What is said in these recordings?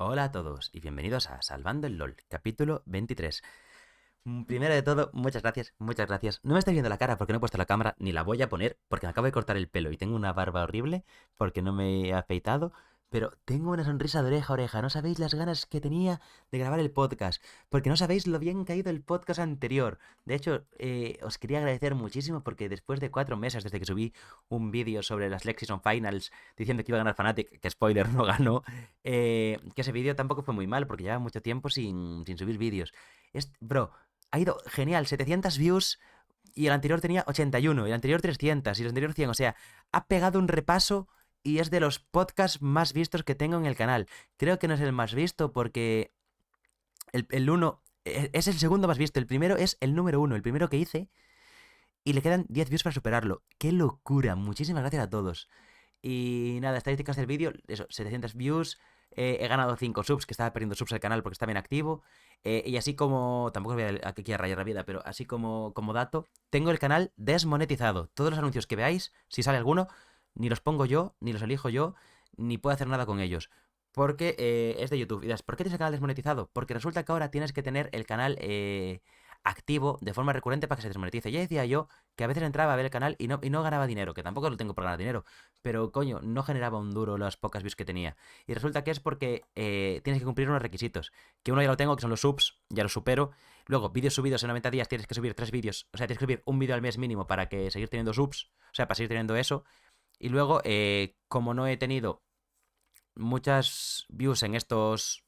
Hola a todos y bienvenidos a Salvando el LOL, capítulo 23. Primero de todo, muchas gracias, muchas gracias. No me estáis viendo la cara porque no he puesto la cámara, ni la voy a poner porque me acabo de cortar el pelo y tengo una barba horrible porque no me he afeitado, pero tengo una sonrisa de oreja a oreja. No sabéis las ganas que tenía de grabar el podcast, porque no sabéis lo bien caído el podcast anterior. De hecho, os quería agradecer muchísimo porque después de 4 meses desde que subí un vídeo sobre las Lexington Finals diciendo que iba a ganar Fnatic, que spoiler, no ganó, que ese vídeo tampoco fue muy mal porque llevaba mucho tiempo sin subir vídeos. Bro, ha ido genial, 700 views y el anterior tenía 81, y el anterior 300 y el anterior 100. O sea, ha pegado un repaso y es de los podcasts más vistos que tengo en el canal. Creo que no es el más visto porque el uno es el segundo más visto. El primero es el número uno, el primero que hice, y le quedan 10 views para superarlo. ¡Qué locura! Muchísimas gracias a todos. Y nada, estadísticas del vídeo, eso, 700 views. He ganado 5 subs, que estaba perdiendo subs al canal porque está bien activo. Y así como, tampoco voy aquí a rayar la vida, pero así como dato, tengo el canal desmonetizado. Todos los anuncios que veáis, si sale alguno, ni los pongo yo, ni los elijo yo, ni puedo hacer nada con ellos. Porque es de YouTube. Y dirás, ¿por qué tienes el canal desmonetizado? Porque resulta que ahora tienes que tener el canal activo de forma recurrente para que se desmonetice. Ya decía yo que a veces entraba a ver el canal y no ganaba dinero, que tampoco lo tengo por ganar dinero, pero coño, no generaba un duro las pocas views que tenía. Y resulta que es porque tienes que cumplir unos requisitos, que uno ya lo tengo, que son los subs, ya lo supero. Luego, vídeos subidos en 90 días, tienes que subir 3 vídeos, o sea, tienes que subir un vídeo al mes mínimo para que seguir teniendo subs, o sea, para seguir teniendo eso. Y luego, como no he tenido muchas views en estos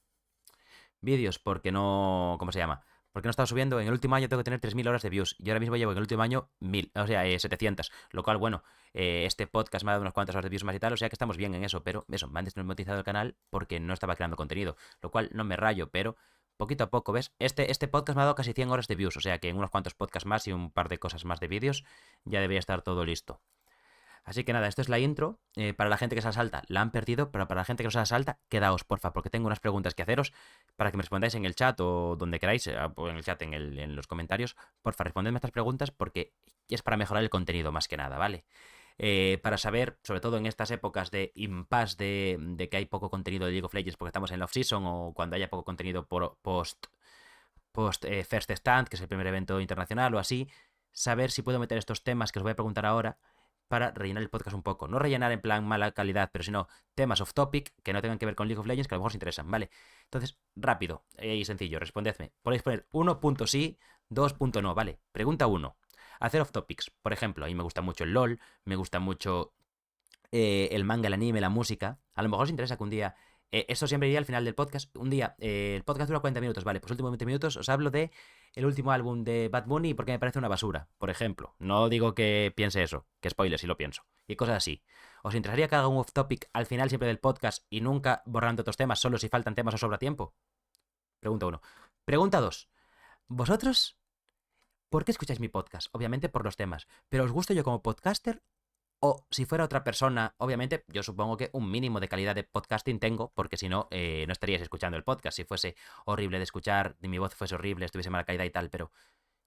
vídeos porque no, ¿cómo se llama? Porque no he estado subiendo. En el último año tengo que tener 3.000 horas de views. Y ahora mismo llevo en el último año 1.000, o sea, 700. Lo cual, bueno, este podcast me ha dado unas cuantas horas de views más y tal. O sea que estamos bien en eso. Pero eso, me han desmonetizado el canal porque no estaba creando contenido. Lo cual no me rayo, pero poquito a poco, ¿ves? Este podcast me ha dado casi 100 horas de views. O sea que en unos cuantos podcasts más y un par de cosas más de vídeos ya debería estar todo listo. Así que nada, esto es la intro. Para la gente que se asalta, la han perdido, pero para la gente que no se asalta, quedaos, porfa, porque tengo unas preguntas que haceros para que me respondáis en el chat o donde queráis, o en el chat, en los comentarios. Porfa, respondedme estas preguntas porque es para mejorar el contenido más que nada, ¿vale? Para saber, sobre todo en estas épocas de impasse de que hay poco contenido de League of Legends porque estamos en la off-season o cuando haya poco contenido post First Stand, que es el primer evento internacional o así, saber si puedo meter estos temas que os voy a preguntar ahora para rellenar el podcast un poco. No rellenar en plan mala calidad, pero sino temas off topic que no tengan que ver con League of Legends que a lo mejor os interesan, ¿vale? Entonces, rápido y sencillo, respondedme. Podéis poner 1.sí, 2.no, ¿vale? Pregunta 1. Hacer off topics. Por ejemplo, a mí me gusta mucho el LOL, me gusta mucho el manga, el anime, la música. A lo mejor os interesa que un día. Esto siempre iría al final del podcast. Un día, el podcast dura 40 minutos, vale. Pues últimos 20 minutos os hablo de el último álbum de Bad Bunny porque me parece una basura, por ejemplo. No digo que piense eso, que spoiler si lo pienso. Y cosas así. ¿Os interesaría que haga un off topic al final siempre del podcast y nunca borrando otros temas, solo si faltan temas o sobra tiempo? Pregunta 1. Pregunta 2. ¿Vosotros por qué escucháis mi podcast? Obviamente por los temas. ¿Pero os gusto yo como podcaster o si fuera otra persona? Obviamente, yo supongo que un mínimo de calidad de podcasting tengo, porque si no, no estaríais escuchando el podcast. Si fuese horrible de escuchar, ni mi voz fuese horrible, estuviese mala calidad y tal, pero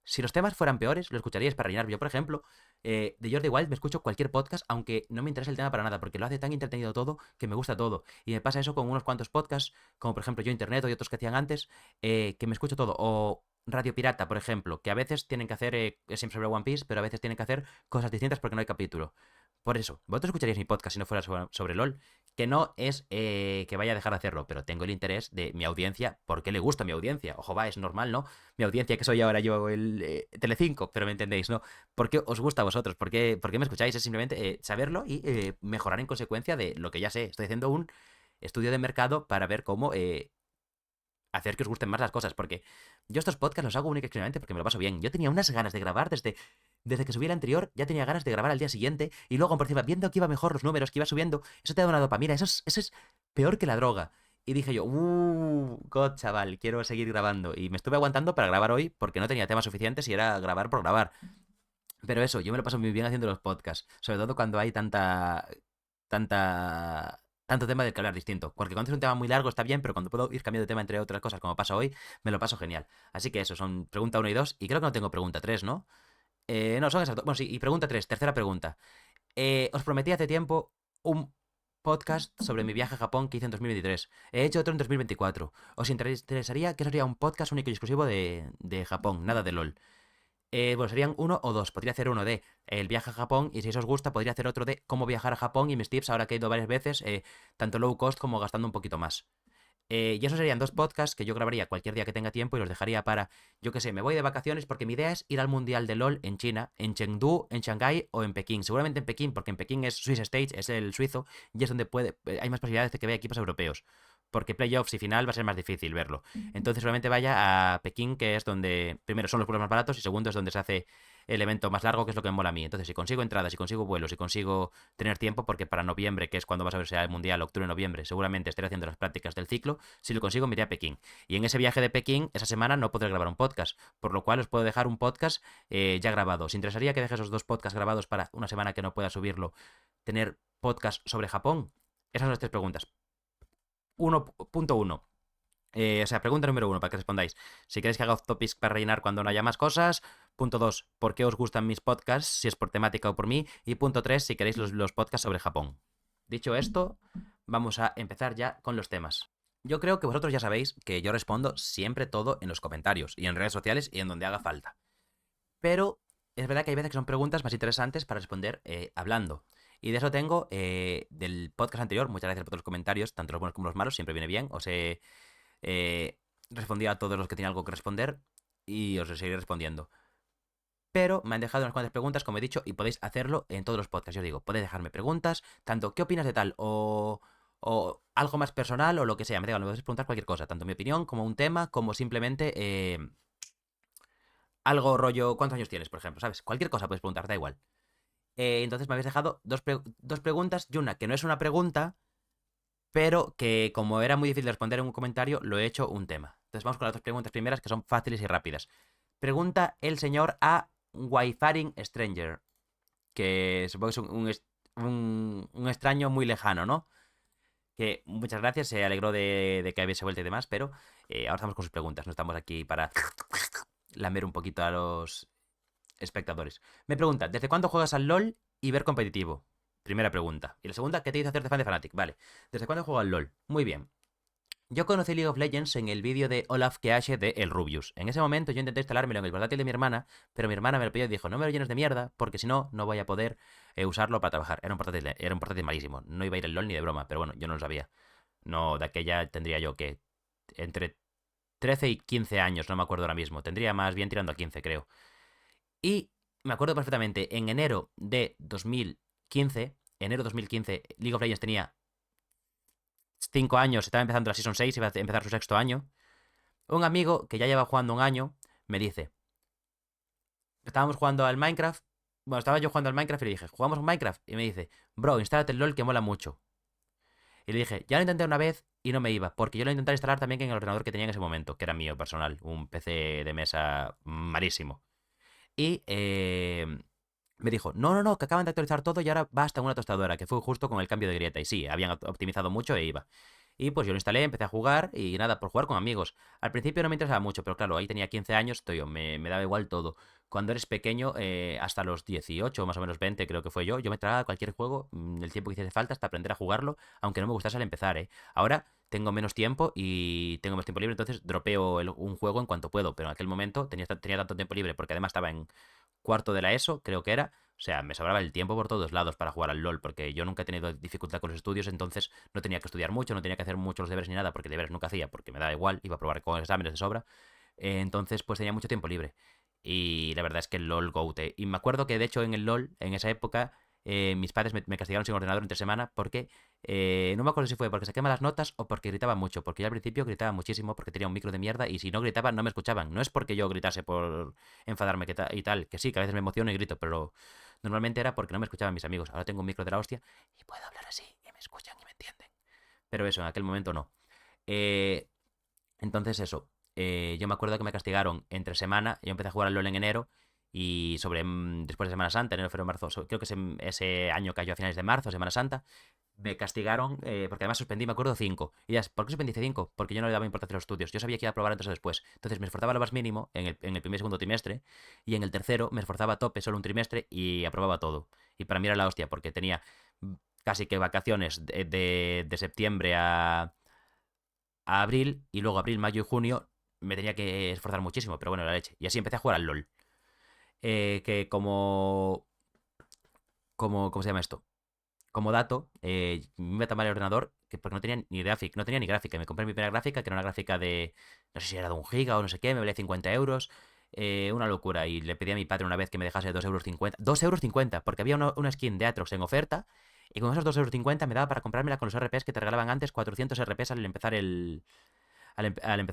si los temas fueran peores, lo escucharíais para rellenar. Yo, por ejemplo, de Jordi Wild me escucho cualquier podcast, aunque no me interesa el tema para nada, porque lo hace tan entretenido todo que me gusta todo. Y me pasa eso con unos cuantos podcasts, como por ejemplo Yo Internet o y otros que hacían antes, que me escucho todo. O Radio Pirata, por ejemplo, que a veces tienen que hacer, siempre sobre One Piece, pero a veces tienen que hacer cosas distintas porque no hay capítulo. Por eso, vosotros escucharíais mi podcast si no fuera sobre LOL, que no es que vaya a dejar de hacerlo, pero tengo el interés de mi audiencia, porque le gusta a mi audiencia. Ojo, va, es normal, ¿no? Mi audiencia, que soy ahora yo el Telecinco, pero me entendéis, ¿no? ¿Por qué os gusta a vosotros? ¿Por qué me escucháis? Es simplemente saberlo y mejorar en consecuencia de lo que ya sé. Estoy haciendo un estudio de mercado para ver cómo hacer que os gusten más las cosas, porque yo estos podcasts los hago únicamente y exclusivamente porque me lo paso bien. Yo tenía unas ganas de grabar desde que subí el anterior, ya tenía ganas de grabar al día siguiente, y luego por encima, viendo que iba mejor los números, que iba subiendo, eso te da una dopamina, eso es peor que la droga. Y dije yo, God, chaval, quiero seguir grabando. Y me estuve aguantando para grabar hoy porque no tenía temas suficientes y era grabar por grabar. Pero eso, yo me lo paso muy bien haciendo los podcasts, sobre todo cuando hay tanto tema del que hablar distinto. Porque cuando es un tema muy largo está bien, pero cuando puedo ir cambiando de tema entre otras cosas, como pasa hoy, me lo paso genial. Así que eso, son pregunta uno y 2 y creo que no tengo pregunta 3, ¿no? No, son esas dos. Bueno, sí, y pregunta 3, tercera pregunta. Os prometí hace tiempo un podcast sobre mi viaje a Japón que hice en 2023. He hecho otro en 2024. ¿Os interesaría que sería un podcast único y exclusivo de Japón? Nada de LOL. Bueno, serían uno o dos. Podría hacer uno de el viaje a Japón y si eso os gusta, podría hacer otro de cómo viajar a Japón y mis tips ahora que he ido varias veces, tanto low cost como gastando un poquito más. Y eso serían dos podcasts que yo grabaría cualquier día que tenga tiempo y los dejaría para, yo qué sé, me voy de vacaciones porque mi idea es ir al Mundial de LOL en China, en Chengdu, en Shanghái o en Pekín. Seguramente en Pekín, porque en Pekín es Swiss Stage, es el suizo, y es donde hay más posibilidades de que vea equipos europeos. Porque playoffs y final va a ser más difícil verlo. Entonces solamente vaya a Pekín, que es donde, primero, son los vuelos más baratos y segundo es donde se hace el evento más largo, que es lo que me mola a mí. Entonces, si consigo entradas, si consigo vuelos, si consigo tener tiempo, porque para noviembre, que es cuando vas a verse el Mundial, octubre-noviembre, seguramente estaré haciendo las prácticas del ciclo, si lo consigo me iré a Pekín. Y en ese viaje de Pekín, esa semana no podré grabar un podcast, por lo cual os puedo dejar un podcast ya grabado. ¿Os interesaría que deje esos dos podcasts grabados para una semana que no pueda subirlo, tener podcast sobre Japón? Esas son las tres preguntas. 1.1. O sea, pregunta número uno para que respondáis. Si queréis que haga off topics para rellenar cuando no haya más cosas. Punto dos, ¿por qué os gustan mis podcasts? Si es por temática o por mí. Y punto tres, si queréis los podcasts sobre Japón. Dicho esto, vamos a empezar ya con los temas. Yo creo que vosotros ya sabéis que yo respondo siempre todo en los comentarios y en redes sociales y en donde haga falta. Pero es verdad que hay veces que son preguntas más interesantes para responder hablando. Y de eso tengo del podcast anterior. Muchas gracias por todos los comentarios, tanto los buenos como los malos. Siempre viene bien. Os he respondido a todos los que tenían algo que responder y os seguiré respondiendo. Pero me han dejado unas cuantas preguntas, como he dicho, y podéis hacerlo en todos los podcasts. Yo digo, podéis dejarme preguntas, tanto qué opinas de tal, o algo más personal, o lo que sea. Me podéis preguntar cualquier cosa, tanto mi opinión, como un tema, como simplemente algo rollo, ¿cuántos años tienes, por ejemplo? ¿Sabes? Cualquier cosa puedes preguntar, da igual. Entonces me habéis dejado dos preguntas y una que no es una pregunta, pero que como era muy difícil de responder en un comentario, lo he hecho un tema. Entonces vamos con las dos preguntas primeras que son fáciles y rápidas. Pregunta el señor a Wi-Faring Stranger, que supongo que es un extraño muy lejano, ¿no? Que muchas gracias, se alegró de que hubiese vuelto y demás, pero ahora estamos con sus preguntas, no estamos aquí para lamer un poquito a los espectadores. Me pregunta, ¿desde cuándo juegas al LOL y ver competitivo? Primera pregunta. Y la segunda, ¿qué te hizo hacerte fan de Fnatic? Vale. ¿Desde cuándo juego al LOL? Muy bien. Yo conocí League of Legends en el vídeo de Olaf Keashe de El Rubius. En ese momento yo intenté instalármelo en el portátil de mi hermana, pero mi hermana me lo pidió y dijo, no me lo llenes de mierda, porque si no, no voy a poder usarlo para trabajar. Era un portátil malísimo. No iba a ir el LOL ni de broma, pero bueno, yo no lo sabía. No, de aquella tendría yo que entre 13 y 15 años, no me acuerdo ahora mismo. Tendría más bien tirando a 15, creo. Y me acuerdo perfectamente, en enero de 2015, enero 2015, League of Legends tenía 5 años, estaba empezando la Season 6, iba a empezar su sexto año. Un amigo que ya lleva jugando un año me dice, estábamos jugando al Minecraft, bueno, estaba yo jugando al Minecraft y le dije, ¿jugamos un Minecraft? Y me dice, bro, instálate el LOL que mola mucho. Y le dije, ya lo intenté una vez y no me iba, porque yo lo intenté instalar también en el ordenador que tenía en ese momento, que era mío personal, un PC de mesa malísimo. Y me dijo, no, no, no, que acaban de actualizar todo y ahora va hasta una tostadora, que fue justo con el cambio de grieta. Y sí, habían optimizado mucho e iba. Y pues yo lo instalé, empecé a jugar y nada, por jugar con amigos. Al principio no me interesaba mucho, pero claro, ahí tenía 15 años, me daba igual todo. Cuando eres pequeño, hasta los 18, más o menos 20, creo que fue yo me tragaba cualquier juego, el tiempo que hiciese falta hasta aprender a jugarlo, aunque no me gustase al empezar, ¿eh? Ahora tengo menos tiempo y tengo más tiempo libre, entonces dropeo un juego en cuanto puedo, pero en aquel momento tenía tanto tiempo libre porque además estaba en cuarto de la ESO, creo que era. O sea, me sobraba el tiempo por todos lados para jugar al LOL, porque yo nunca he tenido dificultad con los estudios, entonces no tenía que estudiar mucho, no tenía que hacer mucho los deberes ni nada, porque deberes nunca hacía, porque me da igual, iba a probar con exámenes de sobra. Entonces, pues tenía mucho tiempo libre. Y la verdad es que el LOL GOAT. Y me acuerdo que de hecho en el LOL, en esa época, mis padres me castigaron sin ordenador entre semana porque no me acuerdo si fue porque saqué malas notas o porque gritaba mucho. Porque yo al principio gritaba muchísimo porque tenía un micro de mierda y si no gritaba no me escuchaban. No es porque yo gritase por enfadarme y tal, que sí, que a veces me emociono y grito, pero normalmente era porque no me escuchaban mis amigos. Ahora tengo un micro de la hostia y puedo hablar así y me escuchan y me entienden. Pero eso, en aquel momento no. Eh, entonces eso, yo me acuerdo que me castigaron entre semana, yo empecé a jugar al LoL en enero y después de Semana Santa, enero, febrero, marzo, creo que ese año cayó a finales de marzo, Semana Santa, me castigaron, porque además suspendí, me acuerdo, 5. Y ya, ¿por qué suspendí 5? Porque yo no le daba importancia a los estudios, yo sabía que iba a probar antes o después. Entonces me esforzaba lo más mínimo en el primer y segundo trimestre y en el tercero me esforzaba a tope solo un trimestre y aprobaba todo. Y para mí era la hostia, porque tenía casi que vacaciones de septiembre a abril, y luego abril, mayo y junio me tenía que esforzar muchísimo, pero bueno, la leche. Y así empecé a jugar al LOL. Que ¿cómo se llama esto? Como dato, me iba tan mal el ordenador que porque no tenía ni gráfica. Me compré mi primera gráfica, que era una gráfica de, no sé si era de 1 giga o no sé qué, me valía 50 euros. Una locura. Y le pedí a mi padre una vez que me dejase 2,50 €. 2,50 €, porque había una skin de Atrox en oferta. Y con esos 2,50 € me daba para comprármela con los RPs que te regalaban antes, 400 RPs al empezar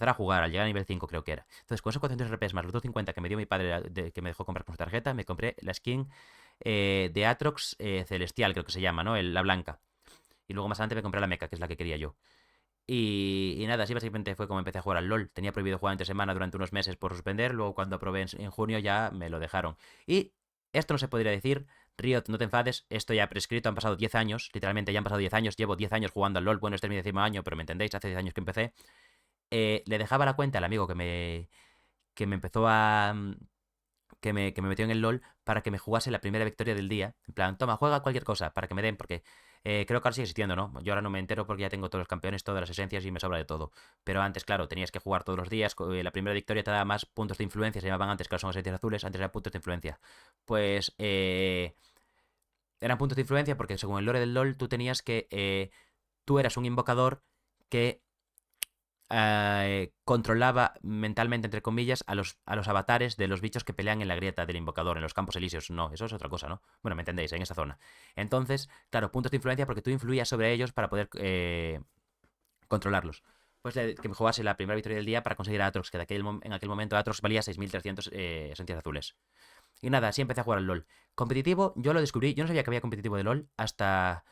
a jugar, al llegar a nivel 5 creo que era. Entonces, con esos 400 RPs más los 2,50 que me dio mi padre, que me dejó comprar con su tarjeta, me compré la skin de Atrox Celestial, creo que se llama, ¿no? La blanca. Y luego más adelante me compré la mecha, que es la que quería yo. Y nada, así básicamente fue como empecé a jugar al LOL. Tenía prohibido jugar entre semana durante unos meses por suspender, luego cuando aprobé en junio ya me lo dejaron. Y esto no se podría decir, Riot, no te enfades, esto ya ha prescrito, han pasado 10 años, literalmente ya han pasado 10 años, llevo 10 años jugando al LOL, bueno, este es mi 10º año, pero me entendéis, hace 10 años que empecé. Le dejaba la cuenta al amigo que me empezó a, que me metió en el LOL para que me jugase la primera victoria del día. En plan, toma, juega cualquier cosa para que me den, porque creo que ahora sigue existiendo, ¿no? Yo ahora no me entero porque ya tengo todos los campeones, todas las esencias y me sobra de todo. Pero antes, claro, tenías que jugar todos los días. La primera victoria te daba más puntos de influencia, se llamaban antes, que ahora son esencias azules, antes eran puntos de influencia. Pues eran puntos de influencia porque según el lore del LOL tú tenías que... tú eras un invocador que controlaba mentalmente, entre comillas, a los avatares de los bichos que pelean en la grieta del invocador, en los campos elíseos. No, eso es otra cosa, ¿no? Bueno, me entendéis, en esa zona. Entonces, claro, puntos de influencia porque tú influías sobre ellos para poder controlarlos. Pues que me jugase la primera victoria del día para conseguir a Atrox, que en aquel momento Atrox valía 6.300 esencias azules. Y nada, así empecé a jugar al LOL. Competitivo, yo lo descubrí, yo no sabía que había competitivo de LOL hasta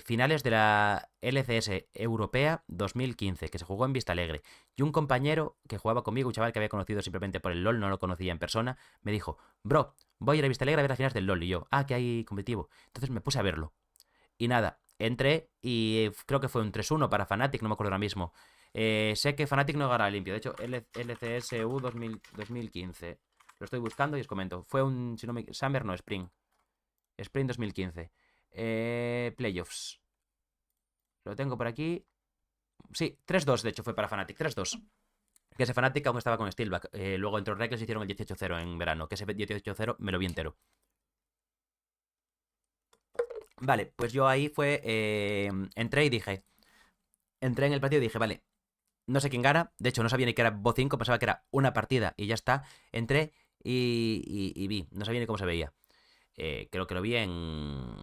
finales de la LCS Europea 2015, que se jugó en Vista Alegre. Y un compañero que jugaba conmigo, un chaval que había conocido simplemente por el LOL, no lo conocía en persona, me dijo, bro, voy a ir a Vista Alegre a ver las finales del LOL. Y yo, que hay competitivo. Entonces me puse a verlo. Y nada, entré y creo que fue un 3-1 para Fnatic, no me acuerdo ahora mismo. Sé que Fnatic no gana limpio, de hecho, LCSU 2015. Lo estoy buscando y os comento. Fue un, si no me... Summer, no, Spring. Spring 2015. Playoffs. Lo tengo por aquí. Sí, 3-2 de hecho fue para Fnatic. 3-2. Que ese Fnatic aún estaba con Steelback. Luego entró Reckless y hicieron el 18-0 en verano. Que ese 18-0 me lo vi entero. Vale, pues yo ahí fue... entré y dije... Entré en el partido y dije, vale, no sé quién gana. De hecho, no sabía ni que era bot 5, pensaba que era una partida y ya está. Entré y vi. No sabía ni cómo se veía. Creo que lo vi en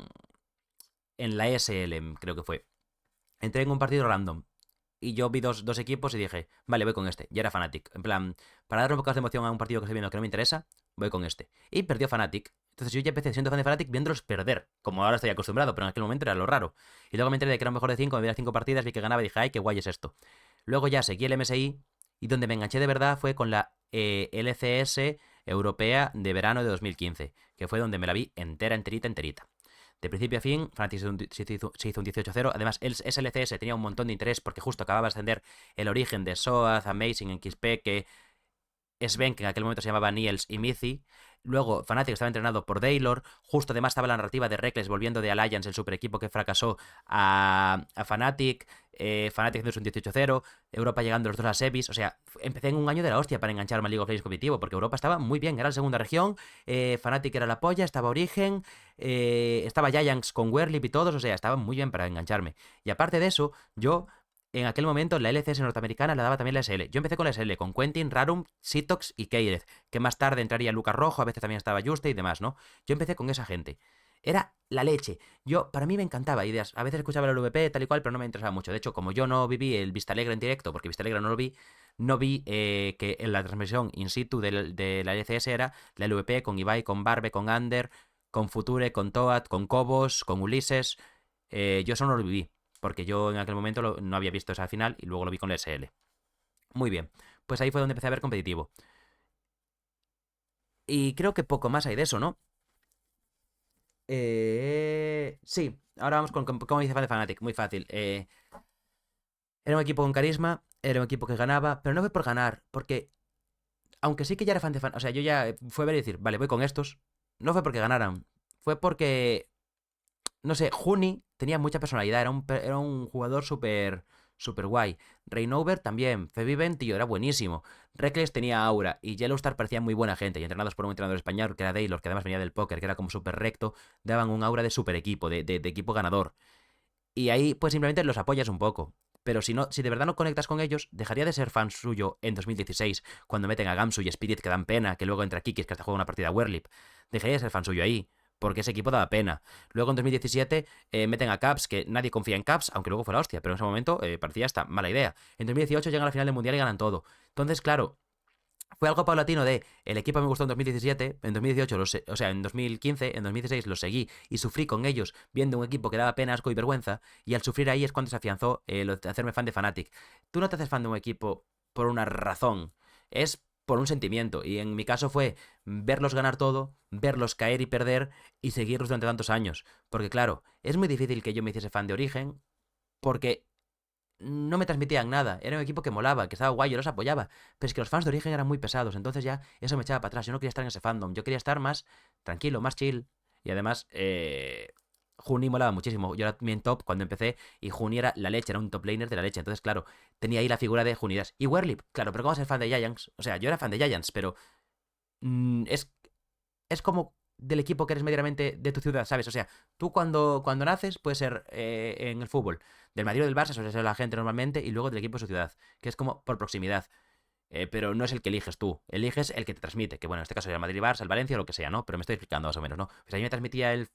la SL, creo que fue. Entré en un partido random. Y yo vi dos equipos y dije, vale, voy con este. Ya era Fnatic. En plan, para dar un poco de emoción a un partido que estoy viendo que no me interesa, voy con este. Y perdió Fnatic. Entonces yo ya empecé siendo fan de Fnatic viéndolos perder. Como ahora estoy acostumbrado, pero en aquel momento era lo raro. Y luego me enteré de que era un mejor de 5, me vi las 5 partidas, vi que ganaba y dije, ay, qué guay es esto. Luego ya seguí el MSI y donde me enganché de verdad fue con la LCS Europea de verano de 2015, que fue donde me la vi entera, enterita, enterita. De principio a fin, Fnatic se hizo un 18-0. Además, el SLCS tenía un montón de interés porque justo acababa de ascender el origen de Soaz, Amazing, en XP, que Sven, que en aquel momento se llamaba Niels y Mizi. Luego, Fnatic estaba entrenado por Daylor. Justo además estaba la narrativa de Reckless volviendo de Alliance, el super equipo que fracasó a Fnatic. Fnatic haciendo un 18-0. Europa llegando los dos a Sevis. O sea, empecé en un año de la hostia para engancharme al League of Legends competitivo, porque Europa estaba muy bien, era la segunda región. Fnatic era la polla, estaba Origen. Estaba Giants con Werlip y todos. O sea, estaba muy bien para engancharme. Y aparte de eso, yo en aquel momento la LCS norteamericana la daba también la SL. Yo empecé con la SL, con Quentin, Rarum, Sitox y Keireth, que más tarde entraría Lucas Rojo, a veces también estaba Juste y demás, ¿no? Yo empecé con esa gente. Era la leche. Para mí me encantaba ideas. A veces escuchaba el LVP tal y cual, pero no me interesaba mucho. De hecho, como yo no viví el Vista Alegre en directo, porque Vista Alegre no lo vi, no vi que en la transmisión in situ de la LCS era la LVP con Ibai, con Barbe, con Ander, con Future, con Toad, con Cobos, con Ulises. Yo eso no lo viví porque yo en aquel momento no había visto esa final y luego lo vi con la SL. Muy bien, pues ahí fue donde empecé a ver competitivo. Y creo que poco más hay de eso, ¿no? Sí, ahora vamos con cómo dice Fan de Fnatic, muy fácil. Era un equipo con carisma, era un equipo que ganaba, pero no fue por ganar, porque aunque sí que ya era fan de fan, o sea, yo ya fue ver y decir, vale, voy con estos, no fue porque ganaran, fue porque No sé, Juni tenía mucha personalidad, era un jugador súper guay. Reinover también, Feviven, tío, era buenísimo. Reckless tenía aura y Yellowstar parecía muy buena gente y entrenados por un entrenador español que era Taylor, que además venía del póker, que era como súper recto, daban un aura de super equipo, de equipo ganador. Y ahí pues simplemente los apoyas un poco. Pero si no, si de verdad no conectas con ellos, dejaría de ser fan suyo en 2016, cuando meten a Gamsu y Spirit que dan pena, que luego entra Kikis que hasta juega una partida Werlip. Dejaría de ser fan suyo ahí, porque ese equipo daba pena. Luego en 2017 meten a Caps, que nadie confía en Caps, aunque luego fue la hostia, pero en ese momento parecía esta mala idea. En 2018 llegan a la final del Mundial y ganan todo. Entonces, claro, fue algo paulatino de el equipo me gustó en 2017, en 2018, o sea, en 2015, en 2016 lo seguí y sufrí con ellos viendo un equipo que daba pena, asco y vergüenza, y al sufrir ahí es cuando se afianzó lo de hacerme fan de Fnatic. Tú no te haces fan de un equipo por una razón, es por un sentimiento, y en mi caso fue verlos ganar todo, verlos caer y perder y seguirlos durante tantos años, porque claro, es muy difícil que yo me hiciese fan de Origen, porque no me transmitían nada. Era un equipo que molaba, que estaba guay, yo los apoyaba. Pero es que los fans de Origen eran muy pesados, entonces ya eso me echaba para atrás. Yo no quería estar en ese fandom, yo quería estar más tranquilo, más chill. Y además, Juni molaba muchísimo. Yo era mi top cuando empecé y Juni era la leche, era un top laner de la leche. Entonces, claro, tenía ahí la figura de Junidas. Y Werlip, claro, pero ¿cómo ser fan de Giants? O sea, yo era fan de Giants, pero es como del equipo que eres medianamente de tu ciudad, ¿sabes? O sea, tú cuando naces puedes ser en el fútbol del Madrid o del Barça, suele ser la gente normalmente, y luego del equipo de su ciudad, que es como por proximidad. Pero no es el que eliges tú, eliges el que te transmite, que bueno, en este caso era el Madrid, Barça, el Valencia o lo que sea, ¿no? Pero me estoy explicando más o menos, ¿no? Pues a mí me transmitía el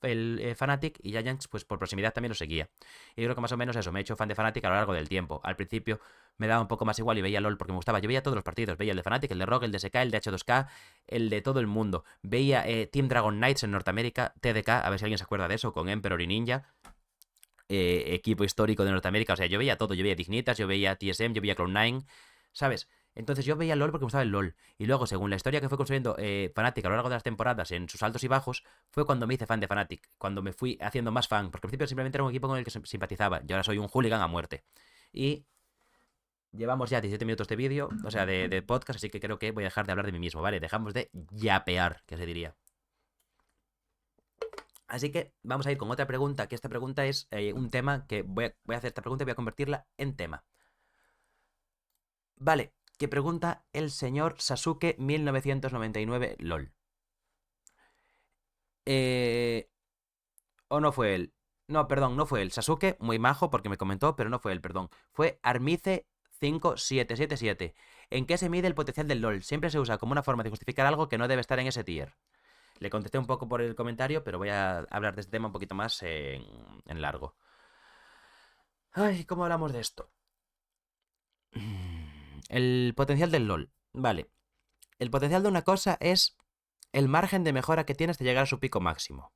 Fnatic y Giants, pues por proximidad también lo seguía. Y yo creo que más o menos eso, me he hecho fan de Fnatic a lo largo del tiempo. Al principio me daba un poco más igual y veía LOL porque me gustaba. Yo veía todos los partidos, veía el de Fnatic, el de Rock, el de SK, el de H2K, el de todo el mundo. Veía Team Dragon Knights en Norteamérica, TDK, a ver si alguien se acuerda de eso, con Emperor y Ninja. Equipo histórico de Norteamérica, o sea, yo veía todo, yo veía Dignitas, yo veía TSM, yo veía Cloud9, ¿sabes? Entonces yo veía el LOL porque me gustaba el LOL. Y luego, según la historia que fue construyendo Fnatic a lo largo de las temporadas, en sus altos y bajos, fue cuando me hice fan de Fnatic, cuando me fui haciendo más fan, porque al principio simplemente era un equipo con el que simpatizaba, yo ahora soy un hooligan a muerte. Y llevamos ya 17 minutos de vídeo, o sea, de podcast, así que creo que voy a dejar de hablar de mí mismo, ¿vale? Dejamos de yapear, que se diría. Así que vamos a ir con otra pregunta, que esta pregunta es un tema que voy a hacer esta pregunta y voy a convertirla en tema. Vale, que pregunta el señor Sasuke 1999 LOL. Eh, ¿O no fue él? No, perdón, no fue él. Sasuke, muy majo porque me comentó, pero no fue él, perdón. Fue Armice 5777. ¿En qué se mide el potencial del LOL? Siempre se usa como una forma de justificar algo que no debe estar en ese tier. Le contesté un poco por el comentario, pero voy a hablar de este tema un poquito más en largo. Ay, ¿cómo hablamos de esto? El potencial del LOL. Vale. El potencial de una cosa es el margen de mejora que tienes de llegar a su pico máximo.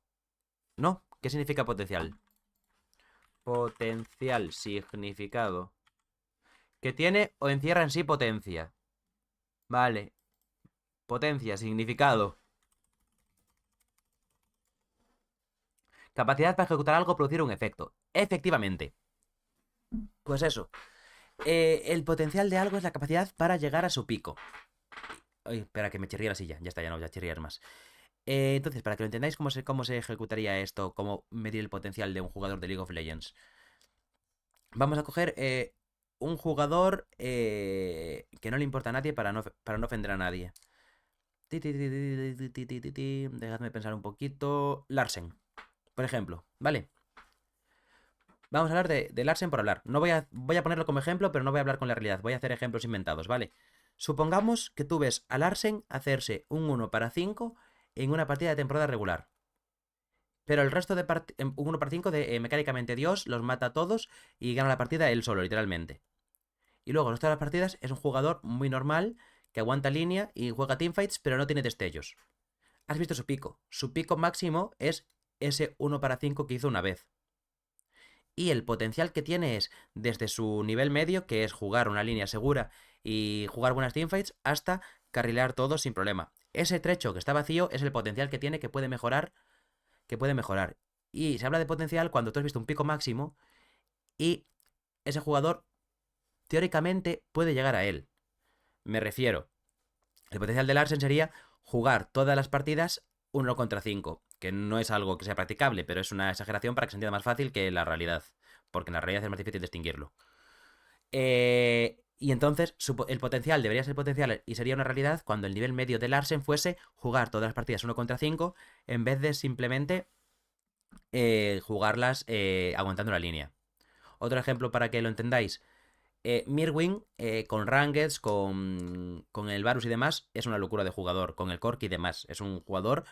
¿No? ¿Qué significa potencial? Potencial, significado. Que tiene o encierra en sí potencia. Vale. Potencia, significado. Capacidad para ejecutar algo o producir un efecto. Efectivamente. Pues eso. El potencial de algo es la capacidad para llegar a su pico. Ay, espera, que me chirría la silla. Ya está, ya no voy a chirriar más. Entonces, para que lo entendáis cómo se ejecutaría esto, cómo medir el potencial de un jugador de League of Legends. Vamos a coger un jugador que no le importa a nadie para no ofender a nadie. Dejadme pensar un poquito. Larsen, por ejemplo, ¿vale? Vamos a hablar de Larsen por hablar. No voy a ponerlo como ejemplo, pero no voy a hablar con la realidad. Voy a hacer ejemplos inventados, ¿vale? Supongamos que tú ves a Larsen hacerse un 1 para 5 en una partida de temporada regular. Pero el resto de un 1 para 5 de mecánicamente Dios los mata a todos y gana la partida él solo, literalmente. Y luego, en todas las partidas, es un jugador muy normal que aguanta línea y juega teamfights, pero no tiene destellos. Has visto su pico. Su pico máximo es ese 1 para 5 que hizo una vez. Y el potencial que tiene es desde su nivel medio, que es jugar una línea segura y jugar buenas teamfights, hasta carrilear todo sin problema. Ese trecho que está vacío es el potencial que tiene que puede mejorar, que puede mejorar. Y se habla de potencial cuando tú has visto un pico máximo y ese jugador teóricamente puede llegar a él. Me refiero, el potencial de Larsen sería jugar todas las partidas 1 contra 5. que no es algo que sea practicable, pero es una exageración para que se entienda más fácil que la realidad, porque en la realidad es más difícil distinguirlo. Y entonces el potencial debería ser potencial y sería una realidad cuando el nivel medio de Larsen fuese jugar todas las partidas 1 contra 5 en vez de simplemente jugarlas aguantando la línea. Otro ejemplo para que lo entendáis. Mirwin, con Rangeds, con el Varus y demás, es una locura de jugador. Con el Corki y demás, es un jugador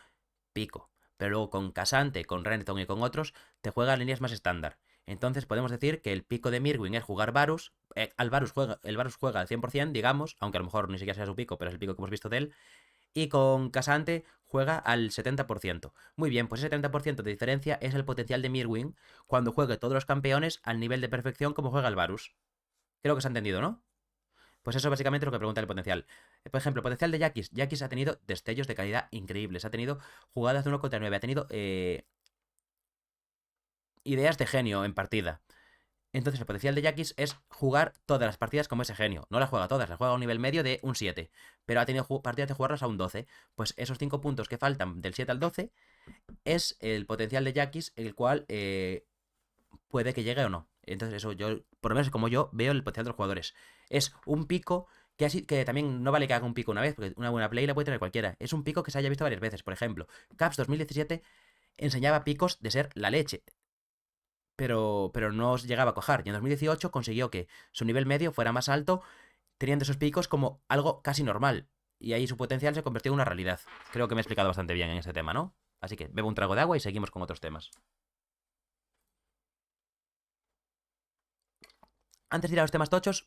pico. Pero luego con Casante, con Renekton y con otros, te juega líneas más estándar. Entonces podemos decir que el pico de Mirwin es jugar Varus. El Varus juega al 100%, digamos, aunque a lo mejor ni siquiera sea su pico, pero es el pico que hemos visto de él. Y con Casante juega al 70%. Muy bien, pues ese 70% de diferencia es el potencial de Mirwin cuando juegue todos los campeones al nivel de perfección como juega el Varus. Creo que se ha entendido, ¿no? Pues eso básicamente es lo que pregunta el potencial. Por ejemplo, el potencial de Jackis. Jackis ha tenido destellos de calidad increíbles. Ha tenido jugadas de 1 contra 9. Ha tenido ideas de genio en partida. Entonces el potencial de Jackis es jugar todas las partidas como ese genio. No las juega todas, las juega a un nivel medio de un 7. Pero ha tenido partidas de jugarlas a un 12. Pues esos 5 puntos que faltan del 7 al 12 es el potencial de Jackis, el cual puede que llegue o no. Entonces eso yo, por lo menos como yo veo el potencial de los jugadores. Es un pico que, así, que también no vale que haga un pico una vez, porque una buena play la puede tener cualquiera. Es un pico que se haya visto varias veces. Por ejemplo, Caps 2017 enseñaba picos de ser la leche, pero no llegaba a cojar. Y en 2018 consiguió que su nivel medio fuera más alto, teniendo esos picos como algo casi normal. Y ahí su potencial se convirtió en una realidad. Creo que me he explicado bastante bien en ese tema, ¿no? Así que bebo un trago de agua y seguimos con otros temas. Antes de ir a los temas tochos,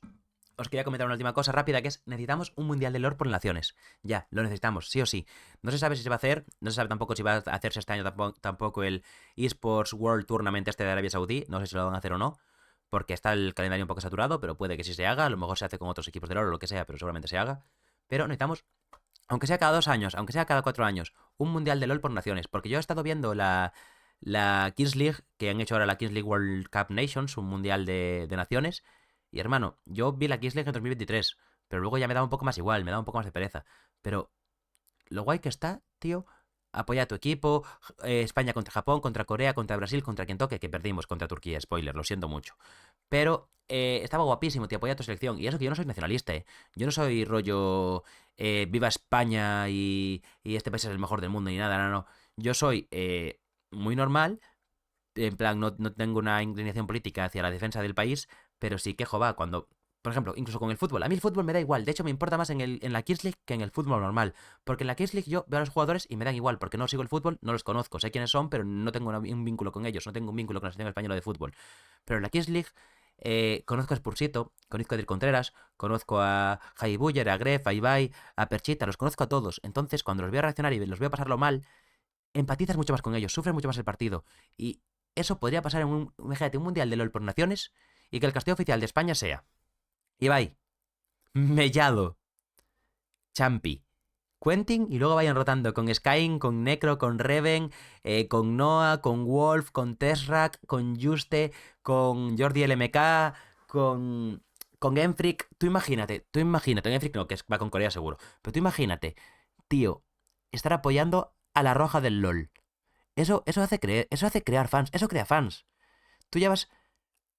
os quería comentar una última cosa rápida, que es necesitamos un mundial de lore por naciones. Ya, lo necesitamos, sí o sí. No se sabe si se va a hacer, no se sabe tampoco si va a hacerse este año tampoco el eSports World Tournament este de Arabia Saudí, no sé si lo van a hacer o no, porque está el calendario un poco saturado, pero puede que sí se haga, a lo mejor se hace con otros equipos de lore o lo que sea, pero seguramente se haga. Pero necesitamos, aunque sea cada 2 años, aunque sea cada 4 años, un mundial de LoL por naciones, porque yo he estado viendo la Kings League, que han hecho ahora la Kings League World Cup Nations, un mundial de naciones. Y hermano, yo vi la Kings League en 2023, pero luego ya me daba un poco más igual, me daba un poco más de pereza. Pero lo guay que está, tío, apoya a tu equipo, España contra Japón, contra Corea, contra Brasil, contra quien toque, que perdimos contra Turquía, spoiler, lo siento mucho. Pero estaba guapísimo, tío, apoya a tu selección. Y eso que yo no soy nacionalista, ¿eh? Yo no soy rollo viva España y este país es el mejor del mundo ni nada, no, no. Yo soy muy normal, en plan, no tengo una inclinación política hacia la defensa del país, pero sí que, va, cuando, por ejemplo, incluso con el fútbol, a mí el fútbol me da igual, de hecho me importa más en la Kings League que en el fútbol normal, porque en la Kings League yo veo a los jugadores y me dan igual, porque no sigo el fútbol, no los conozco, sé quiénes son, pero no tengo un vínculo con ellos, no tengo un vínculo con la selección española de fútbol. Pero en la Kings League conozco a Spursito, conozco a Dir Contreras, conozco a Jai Buller, a Gref, a Ibai, a Perchita, los conozco a todos, entonces cuando los veo reaccionar y los veo pasarlo mal, empatizas mucho más con ellos, sufres mucho más el partido. Y eso podría pasar en imagínate, un mundial de LOL por naciones y que el castillo oficial de España sea Ibai, Mellado, Champi, Quentin y luego vayan rotando con Skyn, con Necro, con Reven, con Noah, con Wolf, con Tessrac, con Juste, con Jordi LMK, con Enfric. Tú imagínate, Enfric no, que va con Corea seguro, pero tú imagínate, tío, estar apoyando a la roja del LOL. Eso hace crear fans, eso crea fans. Tú llevas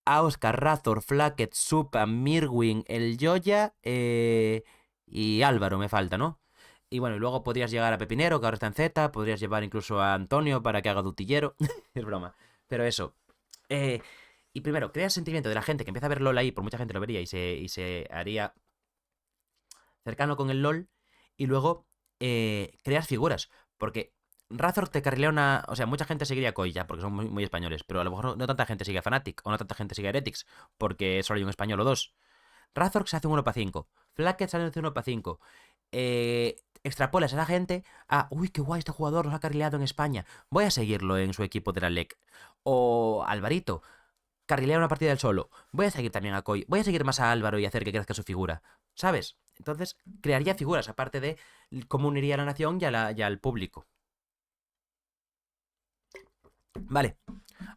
a Oscar, Razor, Flacket, Supa, Mirwin, el Joya y Álvaro me falta, ¿no? Y bueno, y luego podrías llegar a Pepinero, que ahora está en Z, podrías llevar incluso a Antonio para que haga dutillero. Es broma. Pero eso. eh, y primero, creas sentimiento de la gente que empieza a ver LOL ahí, por mucha gente lo vería y se haría cercano con el LOL. Y luego creas figuras. Porque Razor te carrilea una. O sea, mucha gente seguiría a Koya porque son muy españoles. Pero a lo mejor no tanta gente sigue a Fnatic o no tanta gente sigue a Heretics porque solo hay un español o dos. Razor se hace un 1 para 5. Flacket se hace un 1 para 5. Extrapolas a esa gente a. Uy, qué guay, este jugador nos ha carrileado en España. Voy a seguirlo en su equipo de la LEC. O Alvarito. Carrilea una partida del solo. Voy a seguir también a Koi. Voy a seguir más a Álvaro y hacer que crezca su figura. ¿Sabes? Entonces, crearía figuras, aparte de cómo uniría a la nación y al público. Vale,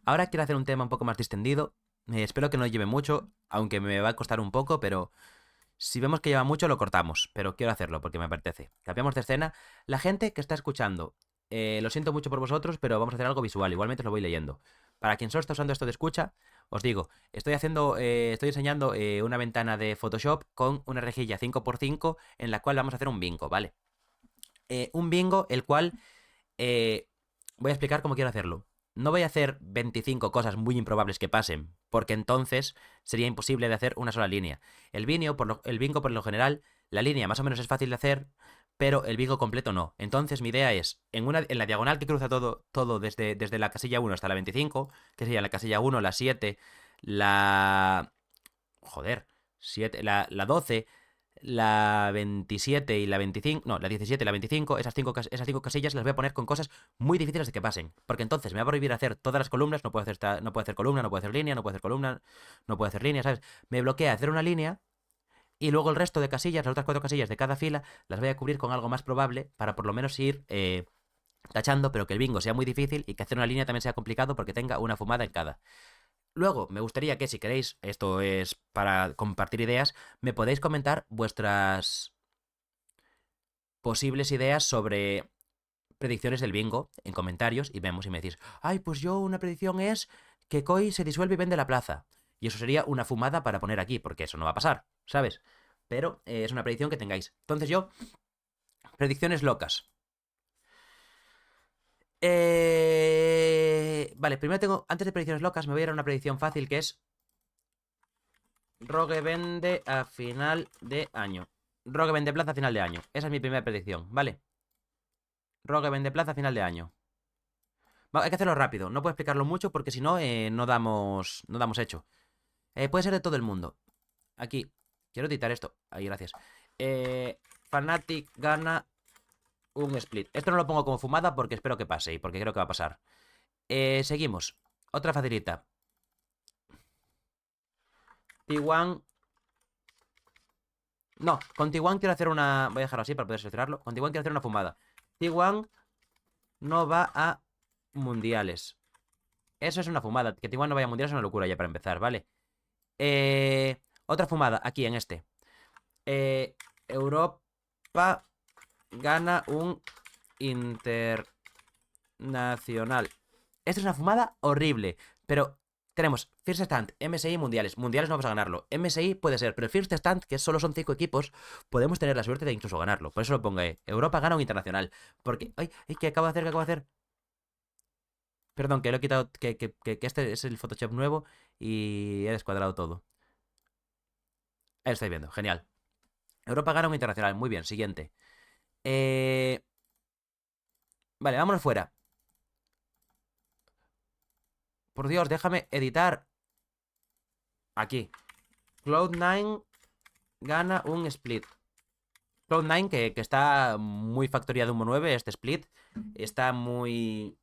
ahora quiero hacer un tema un poco más distendido. Espero que no lleve mucho, aunque me va a costar un poco, pero si vemos que lleva mucho lo cortamos. Pero quiero hacerlo porque me apetece. Cambiamos de escena. La gente que está escuchando Lo siento mucho por vosotros, pero vamos a hacer algo visual. Igualmente os lo voy leyendo. Para quien solo está usando esto de escucha, os digo, estoy enseñando una ventana de Photoshop con una rejilla 5x5 en la cual vamos a hacer un bingo, ¿vale? Un bingo el cual voy a explicar cómo quiero hacerlo. No voy a hacer 25 cosas muy improbables que pasen, porque entonces sería imposible de hacer una sola línea. El bingo, por lo general, la línea más o menos es fácil de hacer, pero el bingo completo no. Entonces mi idea es, en la diagonal que cruza todo desde la casilla 1 hasta la 25, que sería la casilla 1, la 7, la... Joder, 7, la 12, la 27 y la 25, no, la 17 y la 25, esas cinco casillas las voy a poner con cosas muy difíciles de que pasen, porque entonces me va a prohibir hacer todas las columnas, no puedo hacer columna, no puedo hacer línea, no puedo hacer columna, no puedo hacer línea, ¿sabes? Me bloquea hacer una línea y luego el resto de casillas, las otras 4 casillas de cada fila, las voy a cubrir con algo más probable para por lo menos ir tachando, pero que el bingo sea muy difícil y que hacer una línea también sea complicado porque tenga una fumada en cada. Luego, me gustaría que si queréis, esto es para compartir ideas, me podéis comentar vuestras posibles ideas sobre predicciones del bingo en comentarios y vemos y me decís, ay, pues yo una predicción es que Koi se disuelve y vende la plaza. Y eso sería una fumada para poner aquí, porque eso no va a pasar, ¿sabes? Pero es una predicción que tengáis. Entonces yo, predicciones locas. Vale, primero antes de predicciones locas, me voy a ir a una predicción fácil que es Rogue vende a final de año. Rogue vende plaza a final de año. Esa es mi primera predicción, ¿vale? Rogue vende plaza a final de año. Hay que hacerlo rápido. No puedo explicarlo mucho porque si no, no damos hecho. Puede ser de todo el mundo. Aquí. Quiero editar esto. Ahí, gracias. Fnatic gana un split. Esto no lo pongo como fumada porque espero que pase y porque creo que va a pasar. Seguimos. Otra facilita. T1. No, con T1 quiero hacer una... Voy a dejarlo así para poder seleccionarlo. Con T1 quiero hacer una fumada. T1 no va a mundiales. Eso es una fumada. Que T1 no vaya a mundiales es una locura ya para empezar, ¿vale? Otra fumada, aquí en este. Europa gana un internacional. Esto es una fumada horrible. Pero tenemos First Stand, MSI y Mundiales. Mundiales no vamos a ganarlo. MSI puede ser, pero First Stand, que solo son 5 equipos, podemos tener la suerte de incluso ganarlo. Por eso lo pongo ahí. Europa gana un internacional. Porque. ¡Ay! ¿Qué acabo de hacer? ¿Qué acabo de hacer? Perdón, que lo he quitado. Que este es el Photoshop nuevo y he descuadrado todo. Ahí lo estáis viendo. Genial. Europa gana un internacional. Muy bien, siguiente. Eh... Vale, vámonos fuera. Por Dios, déjame editar. Aquí. Cloud9 gana un split. Cloud9, que está muy factoría de 1.9, este split. Está muy...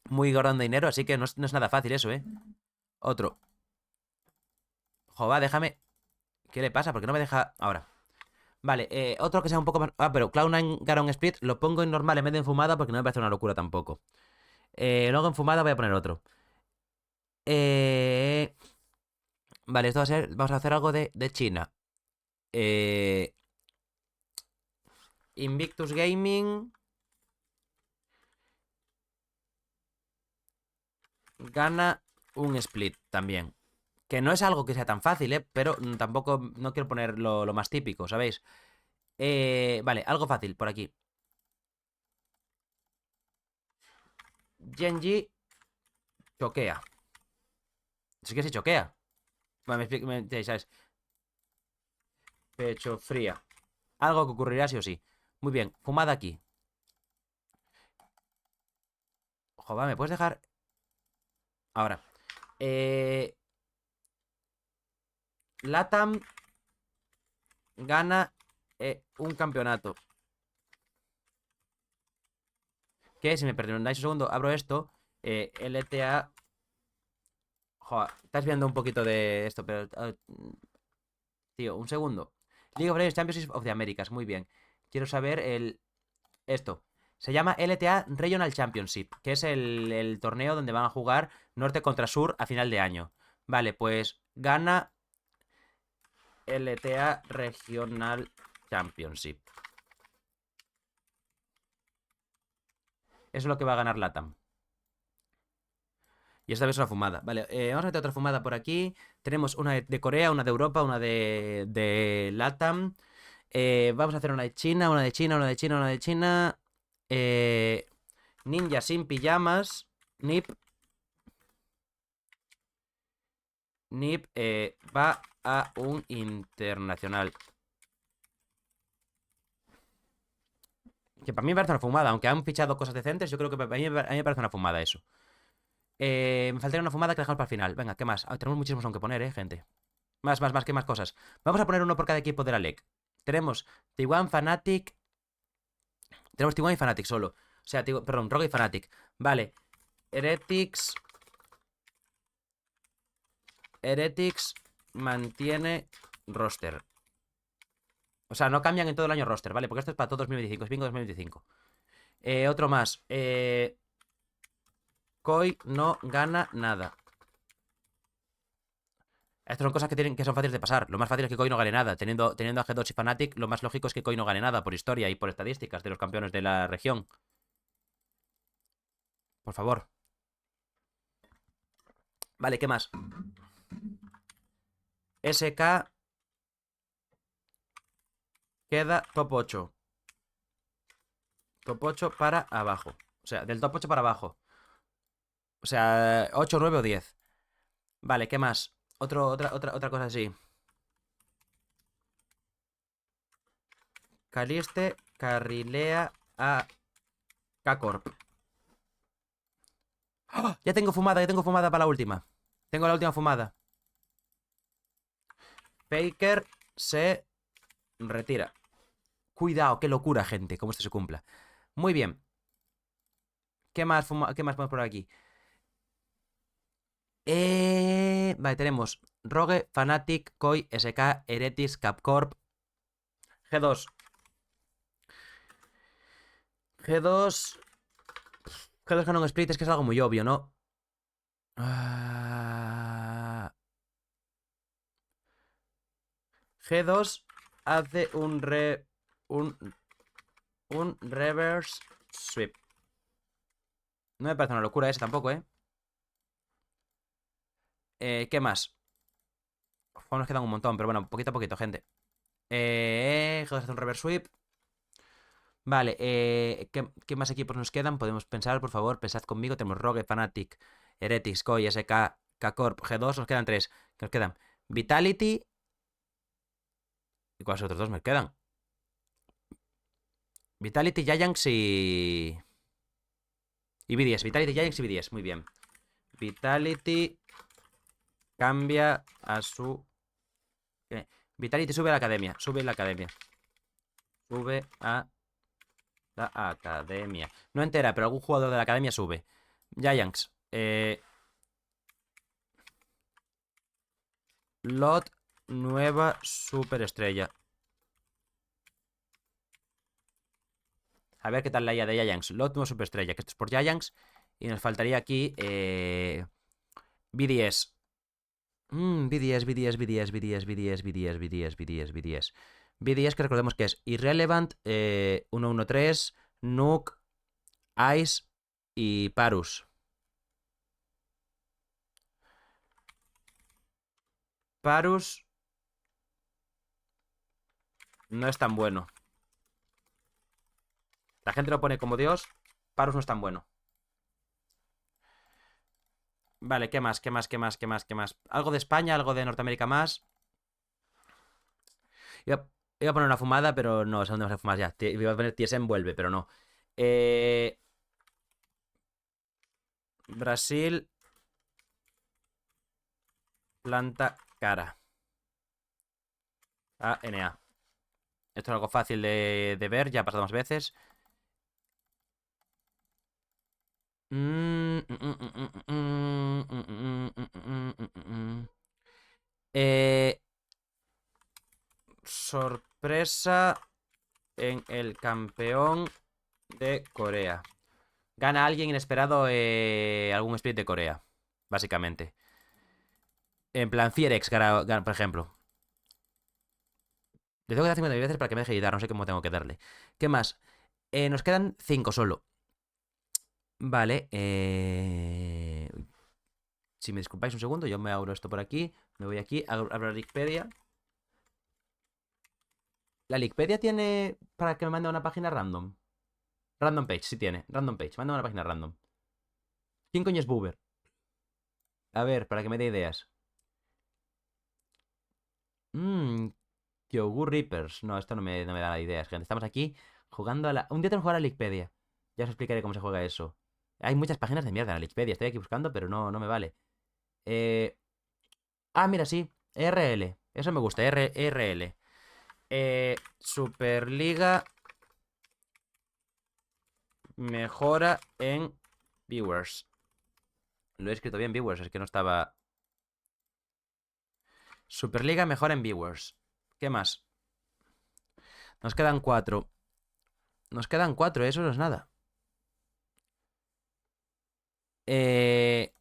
Muy ganando dinero, así que no es nada fácil eso, ¿eh? Otro. Jova, déjame... ¿Qué le pasa? ¿Por qué no me deja...? Ahora. Vale, otro que sea un poco más... Ah, pero Cloud9 gana un split. Lo pongo en normal en vez de en fumada porque no me parece una locura tampoco. Luego en fumada voy a poner otro. Eh... Vale, esto va a ser... Vamos a hacer algo de China. Eh... Invictus Gaming gana un split también. Que no es algo que sea tan fácil, ¿eh? Pero tampoco no quiero poner lo más típico, ¿sabéis? Vale, algo fácil por aquí. Genji choquea. Sí que se choquea. Vale, ¿sabes? Pecho fría. Algo que ocurrirá sí o sí. Muy bien, fumada aquí. Joder, ¿me puedes dejar? Ahora. Eh... Latam gana un campeonato. Que si me perdonáis un segundo, abro esto. LTA. Joder, estás viendo un poquito de esto, pero. Tío, un segundo. League of Legends Championship of the Americas, muy bien. Quiero saber esto. Se llama LTA Regional Championship, que es el torneo donde van a jugar norte contra sur a final de año. Vale, pues gana LTA Regional Championship. Eso es lo que va a ganar LATAM. Y esta vez es una fumada. Vale, vamos a meter otra fumada por aquí. Tenemos una de Corea, una de Europa, una de LATAM. Vamos a hacer una de China, una de China, una de China, una de China. Ninja sin pijamas. Nip. Nip va a un internacional. Que para mí me parece una fumada. Aunque han fichado cosas decentes, yo creo que a mí me parece una fumada eso. Me faltaría una fumada que dejamos para el final. Venga, ¿qué más? Tenemos muchísimos aún que poner, gente. Más, ¿qué más cosas? Vamos a poner uno por cada equipo de la LEC. Tenemos T1 Fnatic. Tenemos T1 y Fnatic solo. O sea, perdón, Rogue y Fnatic. Vale. Heretics. Heretics mantiene roster. O sea, no cambian en todo el año roster, ¿vale? Porque esto es para todo 2025. Es bingo 2025. Otro más. Koi no gana nada. Estas son cosas que son fáciles de pasar. Lo más fácil es que Koi no gane nada. Teniendo a G2 y Fnatic, lo más lógico es que Koi no gane nada por historia y por estadísticas de los campeones de la región. Por favor. Vale, ¿qué más? SK queda top 8. Top 8 para abajo. O sea, del top 8 para abajo. O sea, 8, 9 o 10. Vale, ¿qué más? Otra cosa así. Caliste carrilea a K-Corp. ¡Oh! Ya tengo fumada para la última. Tengo la última fumada. Faker se retira. Cuidado, qué locura, gente, cómo esto se cumpla. Muy bien. ¿Qué más podemos por aquí? Vale, tenemos Rogue, Fnatic, Koi, SK, Heretis, Capcorp, G2. G2. G2 Canon Split es que es algo muy obvio, ¿no? G2 hace un reverse sweep. No me parece una locura ese tampoco, ¿eh? ¿Qué más? Uf, nos quedan un montón, pero bueno, poquito a poquito, gente. G2 hace un reverse sweep. Vale, ¿qué más equipos nos quedan? Podemos pensar, por favor, pensad conmigo. Tenemos Rogue, Fnatic, Heretics, Koi, SK, K-Corp, G2. Nos quedan tres. ¿Qué nos quedan? Vitality. ¿Y cuáles otros dos me quedan? Vitality, Giants y... Y BDS. Vitality, Giants y BDS. Muy bien. Vitality cambia a su... Vitality sube a la academia. Sube a la academia. Sube a la academia. No entera, pero algún jugador de la academia sube. Giants. Lot, nueva superestrella. A ver qué tal la IA de Giants. Lot, nueva superestrella. Que esto es por Giants. Y nos faltaría aquí BDS. BDS, BDS, BDS, BDS, BDS, BDS, BDS, BDS, BDS. BDS que recordemos que es Irrelevant, 113, Nuke, Ice y Parus. Parus no es tan bueno. La gente lo pone como Dios. Parus no es tan bueno. Vale, ¿qué más? ¿Qué más? ¿Qué más? ¿Qué más? ¿Qué más? Algo de España, algo de Norteamérica más. Iba a poner una fumada, pero no, son demasiadas fumadas ya. Iba a poner TSM vuelve, pero no. Brasil planta cara a NA. Esto es algo fácil de ver, ya ha pasado más veces. Sorpresa en el campeón de Corea. Gana alguien inesperado algún split de Corea, básicamente. En plan, Fierex, por ejemplo. Le tengo que dar 50 veces para que me deje editar, no sé cómo tengo que darle. ¿Qué más? Nos quedan 5 solo. Vale, si me disculpáis un segundo, yo me abro esto por aquí, me voy aquí, abro la Wikipedia. ¿La Wikipedia tiene para que me mande a una página random? Random page, sí tiene, random page, manda a una página random. ¿Quién coño es Boober? A ver, para que me dé ideas. Mmm, Kyogu Reapers. No, esto no me da ideas, gente. Estamos aquí jugando a la... Un día tengo que jugar a la Wikipedia. Ya os explicaré cómo se juega eso. Hay muchas páginas de mierda en la Wikipedia. Estoy aquí buscando, pero no me vale. Eh... Ah, mira, sí. RL. Eso me gusta. RL. Superliga mejora en viewers. Lo he escrito bien, viewers. Es que no estaba... Superliga mejora en viewers. ¿Qué más? Nos quedan 4. Nos quedan 4. Eso no es nada. Eh...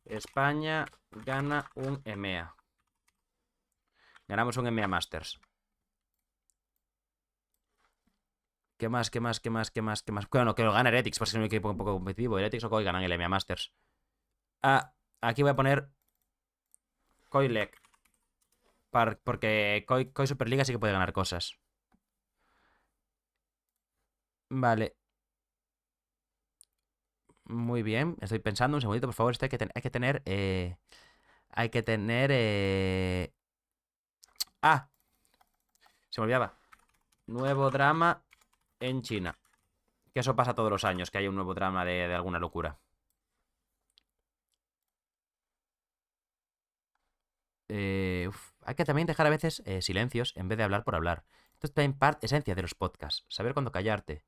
España gana un EMEA. Ganamos un EMEA Masters. ¿Qué más? ¿Qué más? ¿Qué más? ¿Qué más? ¿Qué más? Bueno, que lo gana Heretics, porque es un equipo un poco competitivo. Heretics o Koi ganan el EMEA Masters. Ah, aquí voy a poner Koi Leg. Porque Koi Superliga sí que puede ganar cosas. Vale. Muy bien. Estoy pensando un segundito, por favor. Esto hay que tener. Hay que tener. Ah, se me olvidaba. Nuevo drama en China. Que eso pasa todos los años, que hay un nuevo drama de alguna locura. Hay que también dejar a veces silencios en vez de hablar por hablar. Esto es también parte esencia de los podcasts. Saber cuándo callarte.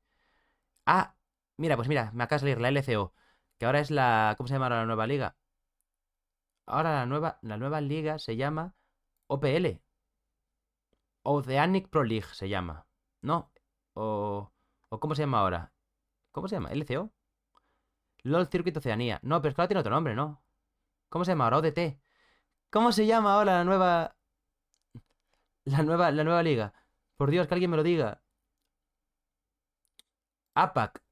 Ah, mira, pues mira, me acaba de salir la LCO. Que ahora es la. ¿Cómo se llama ahora la nueva liga? Ahora la nueva liga se llama OPL. Oceanic Pro League se llama. ¿No? O ¿cómo se llama ahora? ¿Cómo se llama? ¿LCO? LOL Circuit Oceanía. No, pero es que ahora tiene otro nombre, ¿no? ¿Cómo se llama ahora? ODT. ¿Cómo se llama ahora la nueva. La nueva liga? Por Dios, que alguien me lo diga. APAC.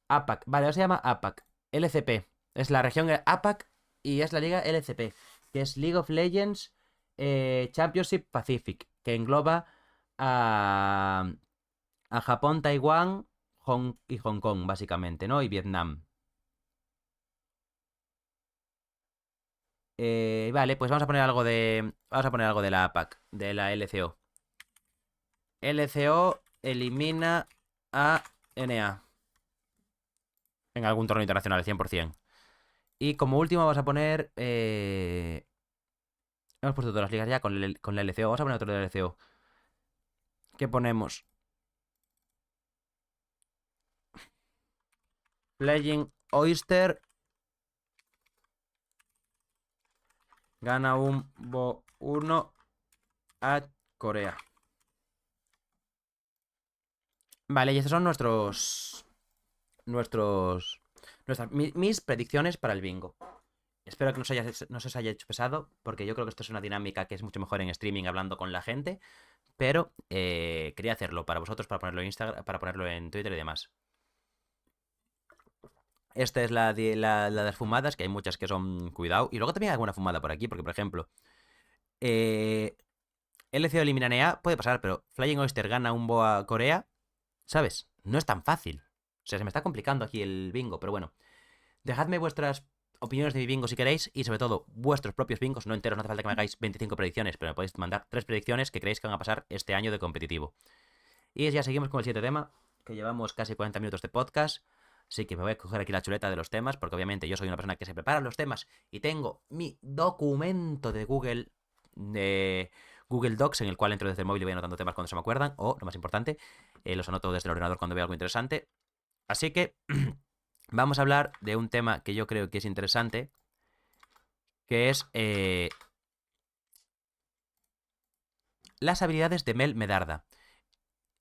APAC. Vale, ahora se llama APAC. LCP. Es la región APAC y es la liga LCP, que es League of Legends Championship Pacific, que engloba a Japón, Taiwán y Hong Kong, básicamente, ¿no? Y Vietnam. Vale, pues vamos a poner algo de. Vamos a poner algo de la APAC, de la LCO. LCO elimina a NA en algún torneo internacional, 100%. Y como último vamos a poner... hemos puesto todas las ligas ya con la LCO. Vamos a poner otro de la LCO. ¿Qué ponemos? Playing Oyster gana un Bo 1 a Corea. Vale, y estos son mis predicciones para el bingo. Espero que no se os haya hecho pesado, porque yo creo que esto es una dinámica que es mucho mejor en streaming hablando con la gente. Pero quería hacerlo para vosotros, para ponerlo en Instagram, para ponerlo en Twitter y demás. Esta es la de las fumadas, que hay muchas que son cuidado. Y luego también hay alguna fumada por aquí, porque por ejemplo, eh, LCO elimina NEA, puede pasar, pero Flying Oyster gana un Boa Corea, ¿sabes? No es tan fácil. O sea, se me está complicando aquí el bingo, pero bueno. Dejadme vuestras opiniones de mi bingo si queréis, y sobre todo vuestros propios bingos, no enteros, no hace falta que me hagáis 25 predicciones, pero me podéis mandar 3 predicciones que creéis que van a pasar este año de competitivo. Y ya seguimos con el siguiente tema, que llevamos casi 40 minutos de podcast. Así que me voy a coger aquí la chuleta de los temas, porque obviamente yo soy una persona que se prepara los temas y tengo mi documento de Google Docs, en el cual entro desde el móvil y voy anotando temas cuando se me acuerdan, o, lo más importante, los anoto desde el ordenador cuando veo algo interesante. Así que vamos a hablar de un tema que yo creo que es interesante, que es las habilidades de Mel Medarda.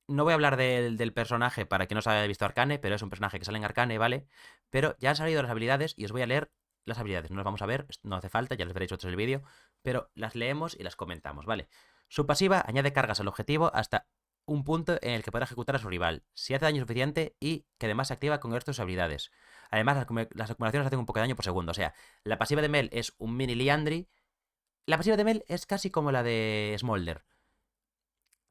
No voy a hablar del personaje para que no se haya visto Arcane, pero es un personaje que sale en Arcane, ¿vale? Pero ya han salido las habilidades y os voy a leer las habilidades. No las vamos a ver, no hace falta, ya las veréis otros en el vídeo, pero las leemos y las comentamos, ¿vale? Su pasiva añade cargas al objetivo hasta un punto en el que podrá ejecutar a su rival, si hace daño suficiente y que además se activa con el resto de sus habilidades. Además, las acumulaciones hacen un poco de daño por segundo. O sea, la pasiva de Mel es un mini Liandry. La pasiva de Mel es casi como la de Smolder.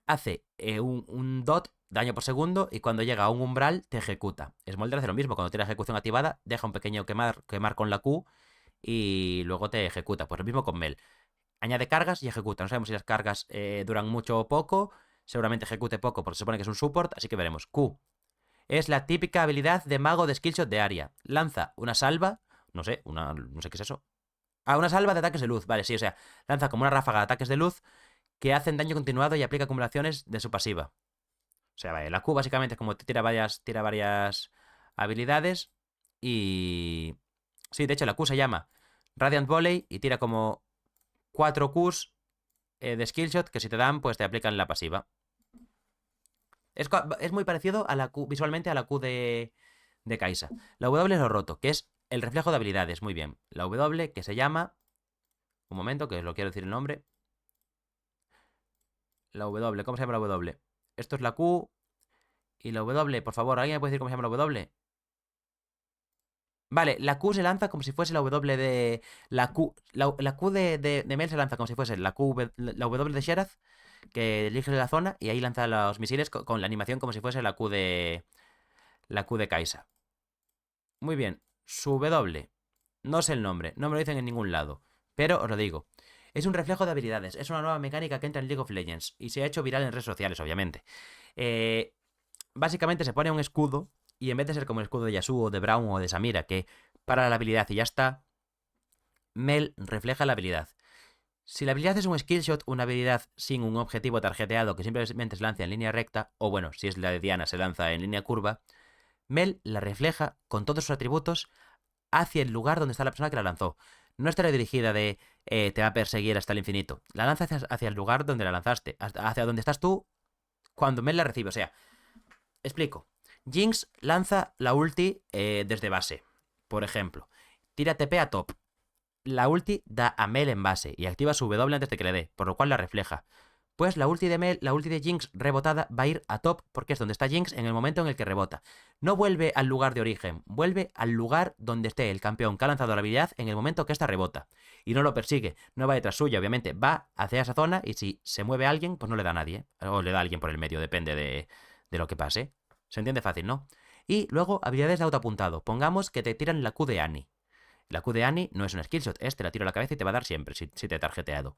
Hace un dot, daño por segundo, y cuando llega a un umbral te ejecuta. Smolder hace lo mismo, cuando tiene la ejecución activada, deja un pequeño quemar con la Q y luego te ejecuta. Pues lo mismo con Mel. Añade cargas y ejecuta. No sabemos si las cargas duran mucho o poco. Seguramente ejecute poco porque se supone que es un support, así que veremos. Q. Es la típica habilidad de mago de skillshot de área. Lanza una salva. No sé qué es eso. Ah, una salva de ataques de luz. Vale, sí, o sea, lanza como una ráfaga de ataques de luz que hacen daño continuado y aplica acumulaciones de su pasiva. O sea, vale, la Q básicamente es como tira varias habilidades. Y... Sí, de hecho la Q se llama Radiant Volley y tira como 4 Qs de skillshot que si te dan, pues te aplican la pasiva. Es muy parecido a la Q, visualmente a la Q de Kaisa. La W es lo roto, que es el reflejo de habilidades. Muy bien. La W que se llama... Un momento, que os lo quiero decir el nombre. La W, ¿cómo se llama la W? Esto es la Q y la W. Por favor, ¿alguien me puede decir cómo se llama la W? Vale, la Q se lanza como si fuese la W de... La Q de Mel se lanza como si fuese la W de Sherath, que elige la zona y ahí lanza los misiles con la animación como si fuese la Q de Kaisa. Muy bien, su W. No sé el nombre, no me lo dicen en ningún lado, pero os lo digo. Es un reflejo de habilidades, es una nueva mecánica que entra en League of Legends y se ha hecho viral en redes sociales, obviamente. Eh, Básicamente se pone un escudo y en vez de ser como el escudo de Yasuo, de Braum o de Samira, que para la habilidad y ya está, Mel refleja la habilidad. Si la habilidad es un skillshot, una habilidad sin un objetivo tarjeteado que simplemente se lanza en línea recta, o bueno, si es la de Diana se lanza en línea curva, Mel la refleja con todos sus atributos hacia el lugar donde está la persona que la lanzó. No estará dirigida de te va a perseguir hasta el infinito. La lanza hacia el lugar donde la lanzaste, hacia donde estás tú cuando Mel la recibe. O sea, explico. Jinx lanza la ulti desde base, por ejemplo. Tira TP a top. La ulti da a Mel en base y activa su W antes de que le dé, por lo cual la refleja. Pues la ulti de Mel, la ulti de Jinx rebotada va a ir a top porque es donde está Jinx en el momento en el que rebota. No vuelve al lugar de origen, vuelve al lugar donde esté el campeón que ha lanzado la habilidad en el momento que esta rebota. Y no lo persigue, no va detrás suya, obviamente, va hacia esa zona y si se mueve alguien, pues no le da a nadie. O le da a alguien por el medio, depende de lo que pase. Se entiende fácil, ¿no? Y luego habilidades de autoapuntado. Pongamos que te tiran la Q de Annie. La Q de Annie no es un skillshot, te la tiro a la cabeza y te va a dar siempre si te he tarjeteado.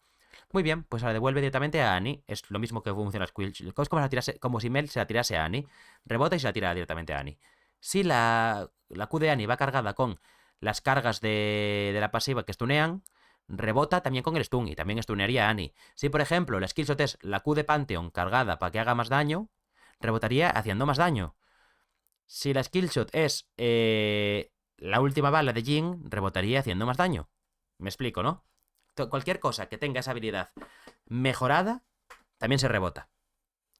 Muy bien, pues la devuelve directamente a Annie. Es lo mismo que funciona Squish. Es como si Mel se la tirase a Annie. Rebota y se la tira directamente a Annie. Si la Q de Annie va cargada con las cargas de la pasiva que stunean, rebota también con el stun y también stunearía a Annie. Si, por ejemplo, la skillshot es la Q de Pantheon cargada para que haga más daño, rebotaría haciendo más daño. Si la skillshot es la última bala de Jin, rebotaría haciendo más daño. Me explico, ¿no? Cualquier cosa que tenga esa habilidad mejorada, también se rebota.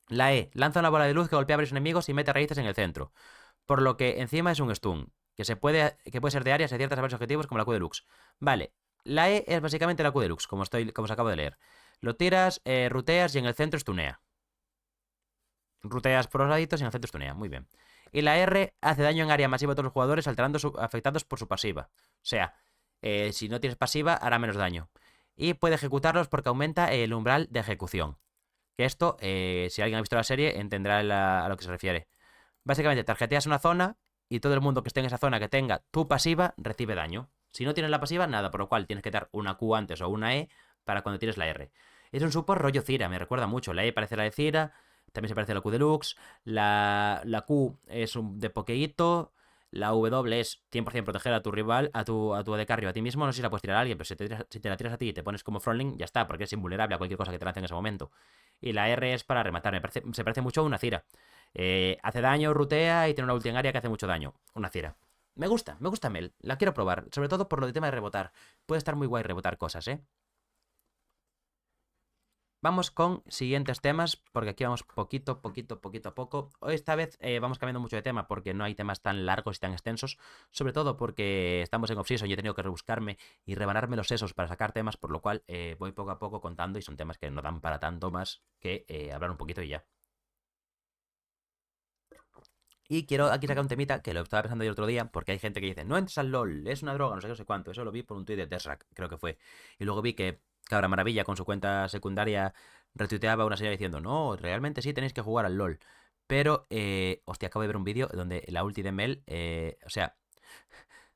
La E, lanza una bola de luz que golpea a varios enemigos y mete raíces en el centro. Por lo que encima es un stun, que puede ser de áreas de ciertos varios objetivos como la Q Deluxe. Vale, la E es básicamente la Q Deluxe, como os acabo de leer. Lo tiras, ruteas y en el centro stunea. Ruteas por los laditos y en el centro stunea, muy bien. Y la R hace daño en área masiva a todos los jugadores afectados por su pasiva. O sea, si no tienes pasiva, hará menos daño. Y puede ejecutarlos porque aumenta el umbral de ejecución. Que esto, si alguien ha visto la serie, entenderá a lo que se refiere. Básicamente, tarjeteas una zona y todo el mundo que esté en esa zona que tenga tu pasiva recibe daño. Si no tienes la pasiva, nada, por lo cual tienes que dar una Q antes o una E para cuando tienes la R. Es un support rollo Cira, me recuerda mucho. La E parece la de Cira, también se parece a la Q Deluxe. La Q es de pokeito. La W es 100% proteger a tu rival, a tu AD Carry o a ti mismo. No sé si la puedes tirar a alguien, pero si te la tiras a ti y te pones como frontline, ya está, porque es invulnerable a cualquier cosa que te lance en ese momento. Y la R es para rematar, se parece mucho a una Cira. Hace daño, rutea y tiene una ulti en área que hace mucho daño. Una Cira. Me gusta Mel. La quiero probar, sobre todo por lo de tema de rebotar. Puede estar muy guay rebotar cosas, ¿eh? Vamos con siguientes temas, porque aquí vamos poquito a poco. Hoy esta vez vamos cambiando mucho de tema, porque no hay temas tan largos y tan extensos, sobre todo porque estamos en off-season y he tenido que rebuscarme y rebanarme los sesos para sacar temas, por lo cual voy poco a poco contando y son temas que no dan para tanto más que hablar un poquito y ya. Y quiero aquí sacar un temita que lo estaba pensando yo el otro día, porque hay gente que dice, no entres al LOL, es una droga, no sé qué, no sé cuánto. Eso lo vi por un tuit de Tesseract, creo que fue. Y luego vi que Cabra Maravilla con su cuenta secundaria retuiteaba una señal diciendo, no, realmente sí tenéis que jugar al LOL. Pero, hostia, acabo de ver un vídeo donde la ulti de Mel, o sea,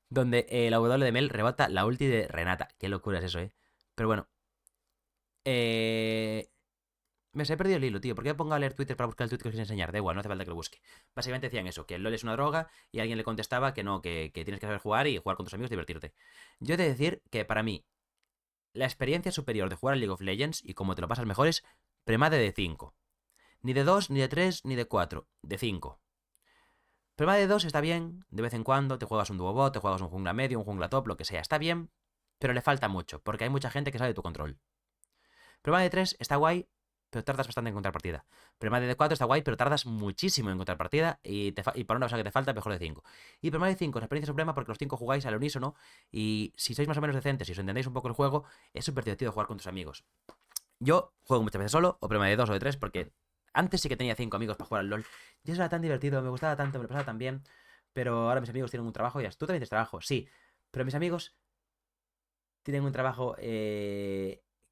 donde la W de Mel rebota la ulti de Renata. Qué locura es eso, eh. Pero bueno, eh, me se he perdido el hilo, tío. ¿Por qué me pongo a leer Twitter para buscar el tweet que os quiero enseñar? Da igual, no hace falta que lo busque. Básicamente decían eso, que el LoL es una droga y alguien le contestaba que no, que tienes que saber jugar y jugar con tus amigos y divertirte. Yo he de decir que para mí, la experiencia superior de jugar a League of Legends y cómo te lo pasas mejor es Premade de 5. Ni de 2, ni de 3, ni de 4. De 5. Premade de 2 está bien, de vez en cuando te juegas un duo bot, te juegas un jungla medio, un jungla top, lo que sea. Está bien, pero le falta mucho, porque hay mucha gente que sabe de tu control. Prema de 3 está guay, pero tardas bastante en encontrar partida. Prema de 4 está guay, pero tardas muchísimo en encontrar partida y para una cosa que te falta, mejor de 5. Y Prema de 5 es experiencia suprema porque los 5 jugáis al unísono y si sois más o menos decentes y os entendéis un poco el juego, es súper divertido jugar con tus amigos. Yo juego muchas veces solo, o Prema de 2 o de 3 porque antes sí que tenía 5 amigos para jugar al LoL. Y eso era tan divertido, me gustaba tanto, me lo pasaba tan bien. Pero ahora mis amigos tienen un trabajo y ya. Tú también tienes trabajo, sí. Pero mis amigos tienen un trabajo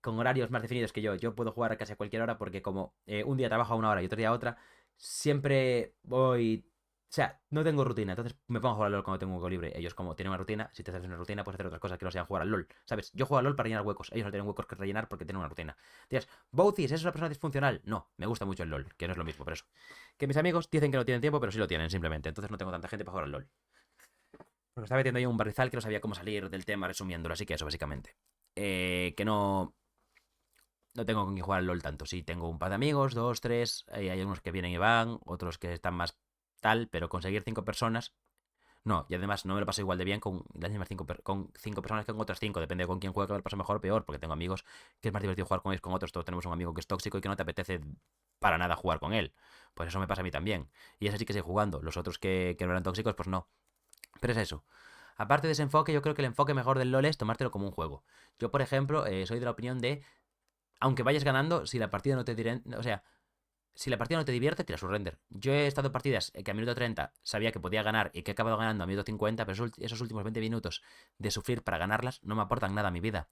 con horarios más definidos que yo. Yo puedo jugar casi a cualquier hora porque como un día trabajo a una hora y otro día a otra, siempre voy... O sea, no tengo rutina, entonces me pongo a jugar al LoL cuando tengo un hueco libre. Ellos como tienen una rutina, si te haces una rutina puedes hacer otras cosas que no sean jugar al LoL. ¿Sabes? Yo juego al LoL para rellenar huecos, ellos no tienen huecos que rellenar porque tienen una rutina. Tías, Bouthis, ¿es una persona disfuncional? No, me gusta mucho el LoL, que no es lo mismo, por eso. Que mis amigos dicen que no tienen tiempo, pero sí lo tienen simplemente. Entonces no tengo tanta gente para jugar al LoL. Porque estaba metiendo ahí un barrizal que no sabía cómo salir del tema resumiéndolo, así que eso, básicamente. Que no tengo con quién jugar al LOL tanto. Sí, tengo un par de amigos, dos, tres. Hay unos que vienen y van, otros que están más tal, pero conseguir 5 personas. No, y además no me lo paso igual de bien con las mismas con 5 personas que con otras 5. Depende de con quién juegue, me lo paso mejor o peor, porque tengo amigos que es más divertido jugar con ellos con otros. Todos tenemos un amigo que es tóxico y que no te apetece para nada jugar con él. Pues eso me pasa a mí también. Y ese sí que estoy jugando. Los otros que no eran tóxicos, pues no. Pero es eso. Aparte de ese enfoque, yo creo que el enfoque mejor del LoL es tomártelo como un juego. Yo, por ejemplo, soy de la opinión de, aunque vayas ganando, si la partida no te o sea, si la partida no te divierte, tira su render. Yo he estado en partidas que a minuto 30 sabía que podía ganar y que he acabado ganando a minuto 50, pero esos últimos 20 minutos de sufrir para ganarlas no me aportan nada a mi vida.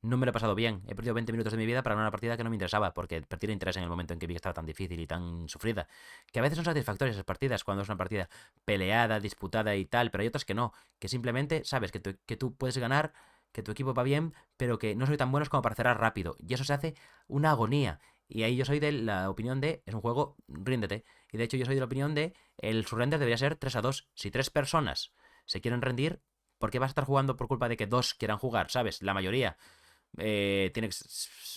No me lo he pasado bien. He perdido 20 minutos de mi vida para ganar una partida que no me interesaba, porque perdí el interés en el momento en que vi que estaba tan difícil y tan sufrida. Que a veces son satisfactorias esas partidas, cuando es una partida peleada, disputada y tal, pero hay otras que no. Que simplemente sabes que tú puedes ganar, que tu equipo va bien, pero que no soy tan buenos como para cerrar rápido. Y eso se hace una agonía. Y ahí yo soy de la opinión de, es un juego, ríndete. Y de hecho yo soy de la opinión de, el surrender debería ser 3-2. Si 3 personas se quieren rendir, ¿por qué vas a estar jugando por culpa de que dos quieran jugar? ¿Sabes? La mayoría tiene que.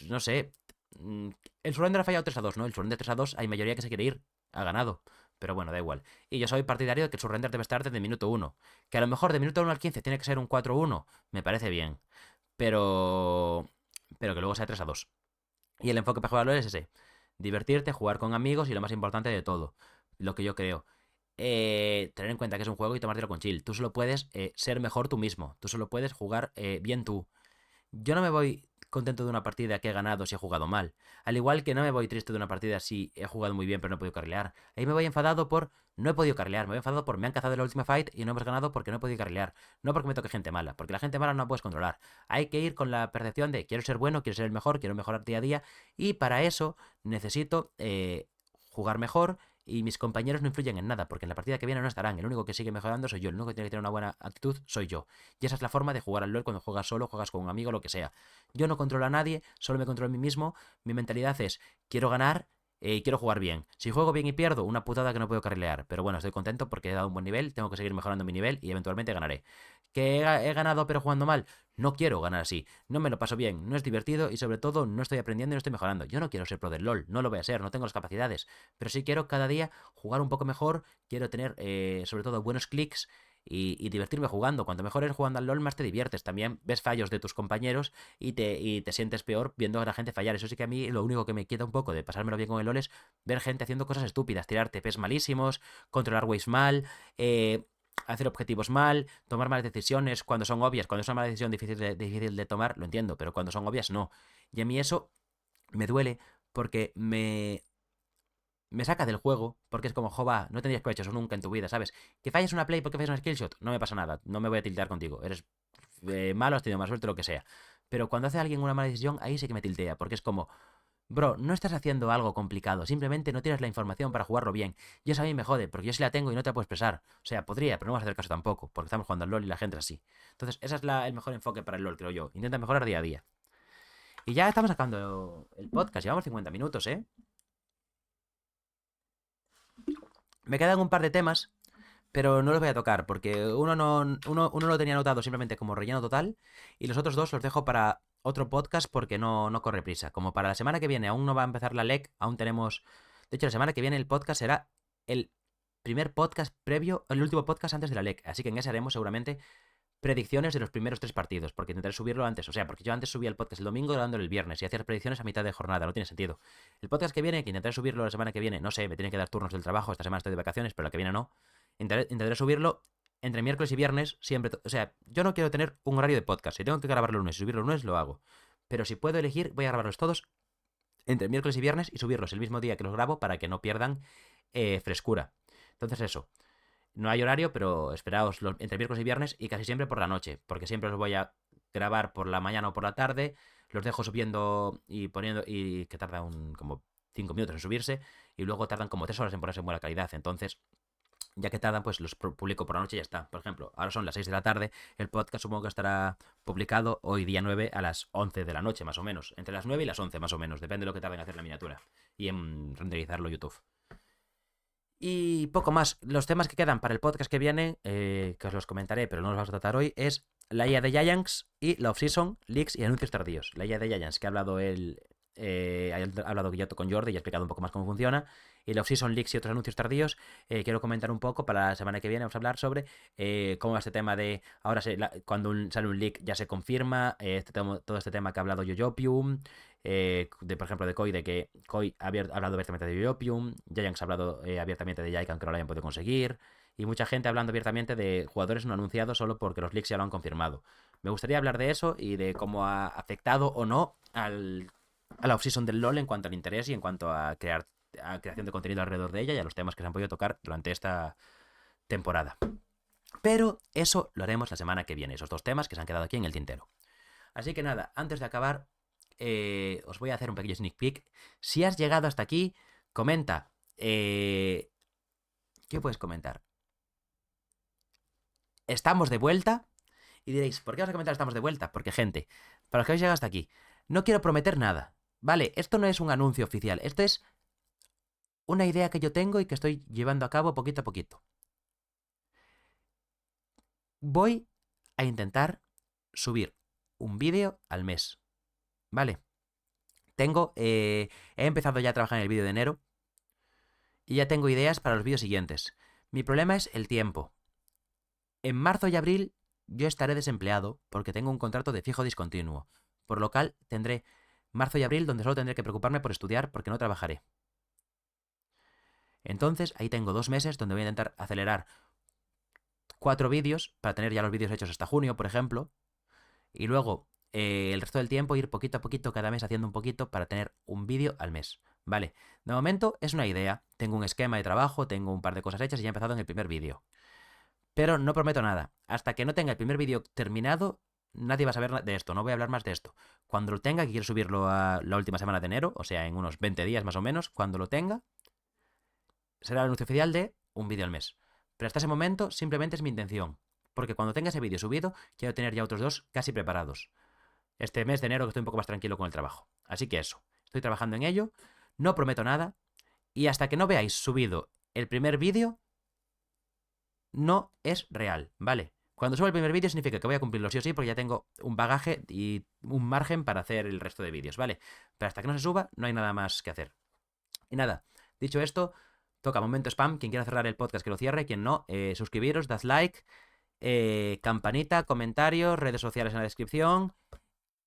No sé. mm, El surrender ha fallado 3-2, ¿no? El surrender 3-2 hay mayoría que se quiere ir. Ha ganado. Pero bueno, da igual. Y yo soy partidario de que el surrender debe estar desde el minuto 1. Que a lo mejor de minuto 1 al 15 tiene que ser un 4-1. Me parece bien. Pero. Pero que luego sea 3-2. Y el enfoque para jugarlo es ese. Divertirte, jugar con amigos y lo más importante de todo. Lo que yo creo. Tener en cuenta que es un juego y tomártelo con chill. Tú solo puedes ser mejor tú mismo. Tú solo puedes jugar bien tú. Yo no me voy contento de una partida que he ganado si he jugado mal. Al igual que no me voy triste de una partida si he jugado muy bien pero no he podido carrilear. Ahí me voy enfadado por no he podido carrilear. Me voy enfadado por me han cazado en la última fight y no hemos ganado porque no he podido carrilear. No porque me toque gente mala, porque la gente mala no la puedes controlar. Hay que ir con la percepción de quiero ser bueno, quiero ser el mejor, quiero mejorar día a día. Y para eso necesito jugar mejor y mis compañeros no influyen en nada, porque en la partida que viene no estarán. El único que sigue mejorando soy yo, el único que tiene que tener una buena actitud soy yo. Y esa es la forma de jugar al LoL cuando juegas solo, juegas con un amigo, lo que sea. Yo no controlo a nadie, solo me controlo a mí mismo. Mi mentalidad es, quiero ganar y quiero jugar bien. Si juego bien y pierdo, una putada que no puedo carrilear. Pero bueno, estoy contento porque he dado un buen nivel, tengo que seguir mejorando mi nivel y eventualmente ganaré. ¿Que he ganado pero jugando mal? No quiero ganar así. No me lo paso bien, no es divertido y sobre todo no estoy aprendiendo y no estoy mejorando. Yo no quiero ser pro del LoL, no lo voy a ser, no tengo las capacidades. Pero sí quiero cada día jugar un poco mejor, quiero tener sobre todo buenos clics y divertirme jugando. Cuanto mejor eres jugando al LoL, más te diviertes. También ves fallos de tus compañeros y te sientes peor viendo a la gente fallar. Eso sí que a mí lo único que me quita un poco de pasármelo bien con el LoL es ver gente haciendo cosas estúpidas, tirar TPs malísimos, controlar waves mal, hacer objetivos mal, tomar malas decisiones cuando son obvias. Cuando es una mala decisión difícil de tomar, lo entiendo, pero cuando son obvias, no. Y a mí eso me duele porque me saca del juego, porque es como, jova, no tendrías que haber hecho eso nunca en tu vida, ¿sabes? Que falles una play porque falles una skillshot, no me pasa nada, no me voy a tiltear contigo, eres malo, has tenido más suerte, lo que sea. Pero cuando hace alguien una mala decisión, ahí sí que me tiltea, porque es como, bro, no estás haciendo algo complicado, simplemente no tienes la información para jugarlo bien. Y eso a mí me jode, porque yo sí la tengo y no te la puedo expresar. O sea, podría, pero no vas a hacer caso tampoco, porque estamos jugando al LoL y la gente es así. Entonces, ese es el mejor enfoque para el LoL, creo yo. Intenta mejorar día a día. Y ya estamos sacando el podcast, llevamos 50 minutos, ¿eh? Me quedan un par de temas, pero no los voy a tocar, porque uno lo tenía anotado simplemente como relleno total, y los otros dos los dejo para otro podcast porque no corre prisa. Como para la semana que viene aún no va a empezar la LEC, aún tenemos... De hecho, la semana que viene el podcast será el primer podcast previo, el último podcast antes de la LEC, así que en ese haremos seguramente predicciones de los primeros 3 partidos, porque intentaré subirlo antes. O sea, porque yo antes subía el podcast el domingo grabándolo el viernes y hacía las predicciones a mitad de jornada, no tiene sentido. El podcast que viene, que intentaré subirlo la semana que viene, no sé, me tienen que dar turnos del trabajo, esta semana estoy de vacaciones, pero la que viene no. Intentaré subirlo entre miércoles y viernes, siempre. O sea, yo no quiero tener un horario de podcast. Si tengo que grabarlo el lunes y subirlo el lunes, lo hago. Pero si puedo elegir, voy a grabarlos todos entre miércoles y viernes y subirlos el mismo día que los grabo para que no pierdan frescura. Entonces, eso. No hay horario, pero esperaos entre miércoles y viernes y casi siempre por la noche, porque siempre los voy a grabar por la mañana o por la tarde, los dejo subiendo y poniendo, y que tardan como 5 minutos en subirse, y luego tardan como 3 horas en ponerse en buena calidad. Entonces, ya que tardan, pues los publico por la noche y ya está. Por ejemplo, ahora son las 6 de la tarde, el podcast supongo que estará publicado hoy día 9 a las 11 de la noche, más o menos. Entre las 9 y las 11, más o menos, depende de lo que tarden en hacer la miniatura y en renderizarlo YouTube. Y poco más. Los temas que quedan para el podcast que viene, que os los comentaré, pero no los vamos a tratar hoy, es la IA de Giants y la off-season, leaks y anuncios tardíos. La IA de Giants, que ha hablado ha hablado Guilloto con Jordi y ha explicado un poco más cómo funciona. Y la off-season, leaks y otros anuncios tardíos, quiero comentar un poco para la semana que viene. Vamos a hablar sobre cómo va este tema de ahora cuando sale un leak ya se confirma, todo este tema que ha hablado Yoyopium, por ejemplo, de Koi, de que Koi ha hablado abiertamente de Yoyopium, Giants ha hablado abiertamente de Jaikan, que no lo hayan podido conseguir, y mucha gente hablando abiertamente de jugadores no anunciados solo porque los leaks ya lo han confirmado. Me gustaría hablar de eso y de cómo ha afectado o no a la offseason del LoL en cuanto al interés y en cuanto a creación de contenido alrededor de ella y a los temas que se han podido tocar durante esta temporada. Pero eso lo haremos la semana que viene, esos dos temas que se han quedado aquí en el tintero. Así que nada, antes de acabar, os voy a hacer un pequeño sneak peek. Si has llegado hasta aquí, comenta. ¿Qué puedes comentar? Estamos de vuelta. Y diréis, ¿por qué vas a comentar estamos de vuelta? Porque, gente, para los que habéis llegado hasta aquí, no quiero prometer nada. Vale, esto no es un anuncio oficial. Esto es una idea que yo tengo y que estoy llevando a cabo poquito a poquito. Voy a intentar subir un vídeo al mes. ¿Vale? He empezado ya a trabajar en el vídeo de enero y ya tengo ideas para los vídeos siguientes. Mi problema es el tiempo. En marzo y abril yo estaré desempleado porque tengo un contrato de fijo discontinuo, por lo cual tendré marzo y abril donde solo tendré que preocuparme por estudiar porque no trabajaré. Entonces ahí tengo 2 meses donde voy a intentar acelerar 4 vídeos para tener ya los vídeos hechos hasta junio, por ejemplo, y luego el resto del tiempo ir poquito a poquito cada mes haciendo un poquito para tener un vídeo al mes. Vale, de momento es una idea, tengo un esquema de trabajo, tengo un par de cosas hechas y ya he empezado en el primer vídeo. Pero no prometo nada. Hasta que no tenga el primer vídeo terminado, nadie va a saber de esto. No voy a hablar más de esto. Cuando lo tenga, que quiero subirlo a la última semana de enero, o sea, en unos 20 días más o menos, cuando lo tenga, será el anuncio oficial de un vídeo al mes. Pero hasta ese momento simplemente es mi intención. Porque cuando tenga ese vídeo subido, quiero tener ya otros 2 casi preparados. Este mes de enero que estoy un poco más tranquilo con el trabajo. Así que eso. Estoy trabajando en ello. No prometo nada. Y hasta que no veáis subido el primer vídeo, no es real, ¿vale? Cuando suba el primer vídeo significa que voy a cumplirlo sí o sí porque ya tengo un bagaje y un margen para hacer el resto de vídeos, ¿vale? Pero hasta que no se suba no hay nada más que hacer. Y nada, dicho esto, toca momento spam. Quien quiera cerrar el podcast que lo cierre, quien no, suscribiros, dad like, campanita, comentarios, redes sociales en la descripción.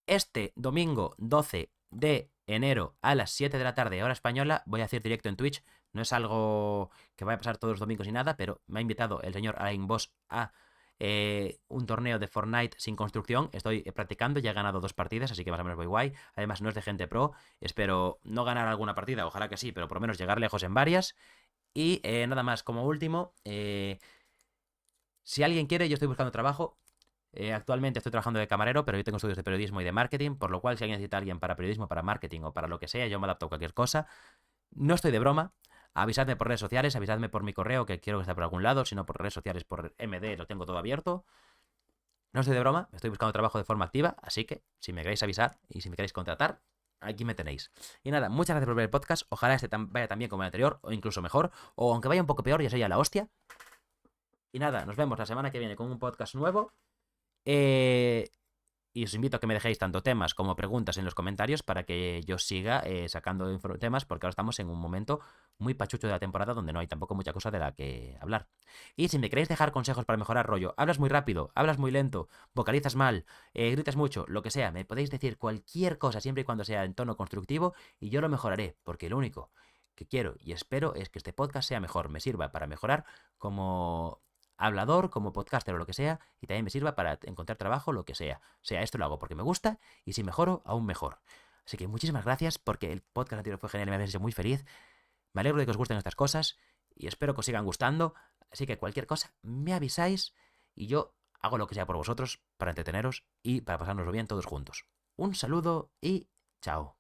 Este domingo 12 de enero a las 7 de la tarde, hora española, voy a hacer directo en Twitch. No es algo que vaya a pasar todos los domingos ni nada, pero me ha invitado el señor Alain Boss a un torneo de Fortnite sin construcción. Estoy practicando, ya he ganado 2 partidas, así que más o menos voy guay. Además, no es de gente pro. Espero no ganar alguna partida, ojalá que sí, pero por lo menos llegar lejos en varias. Y nada más, como último, si alguien quiere, yo estoy buscando trabajo. Actualmente estoy trabajando de camarero, pero yo tengo estudios de periodismo y de marketing, por lo cual si alguien necesita a alguien para periodismo, para marketing o para lo que sea, yo me adapto a cualquier cosa. No estoy de broma. Avisadme por redes sociales, avisadme por mi correo, que quiero que esté por algún lado, si no por redes sociales, por MD, lo tengo todo abierto. No estoy de broma, estoy buscando trabajo de forma activa, así que si me queréis avisar y si me queréis contratar, aquí me tenéis. Y nada, muchas gracias por ver el podcast. Ojalá este vaya tan bien como el anterior, o incluso mejor, o aunque vaya un poco peor, ya sería la hostia. Y nada, nos vemos la semana que viene con un podcast nuevo. Eh, y os invito a que me dejéis tanto temas como preguntas en los comentarios para que yo siga sacando temas, porque ahora estamos en un momento muy pachucho de la temporada donde no hay tampoco mucha cosa de la que hablar. Y si me queréis dejar consejos para mejorar rollo, hablas muy rápido, hablas muy lento, vocalizas mal, gritas mucho, lo que sea, me podéis decir cualquier cosa siempre y cuando sea en tono constructivo y yo lo mejoraré, porque lo único que quiero y espero es que este podcast sea mejor, me sirva para mejorar como hablador, como podcaster o lo que sea, y también me sirva para encontrar trabajo, lo que sea. O sea, esto lo hago porque me gusta y si mejoro, aún mejor. Así que muchísimas gracias porque el podcast anterior fue genial y me habéis hecho muy feliz. Me alegro de que os gusten estas cosas y espero que os sigan gustando. Así que cualquier cosa, me avisáis y yo hago lo que sea por vosotros para entreteneros y para pasárnoslo bien todos juntos. Un saludo y chao.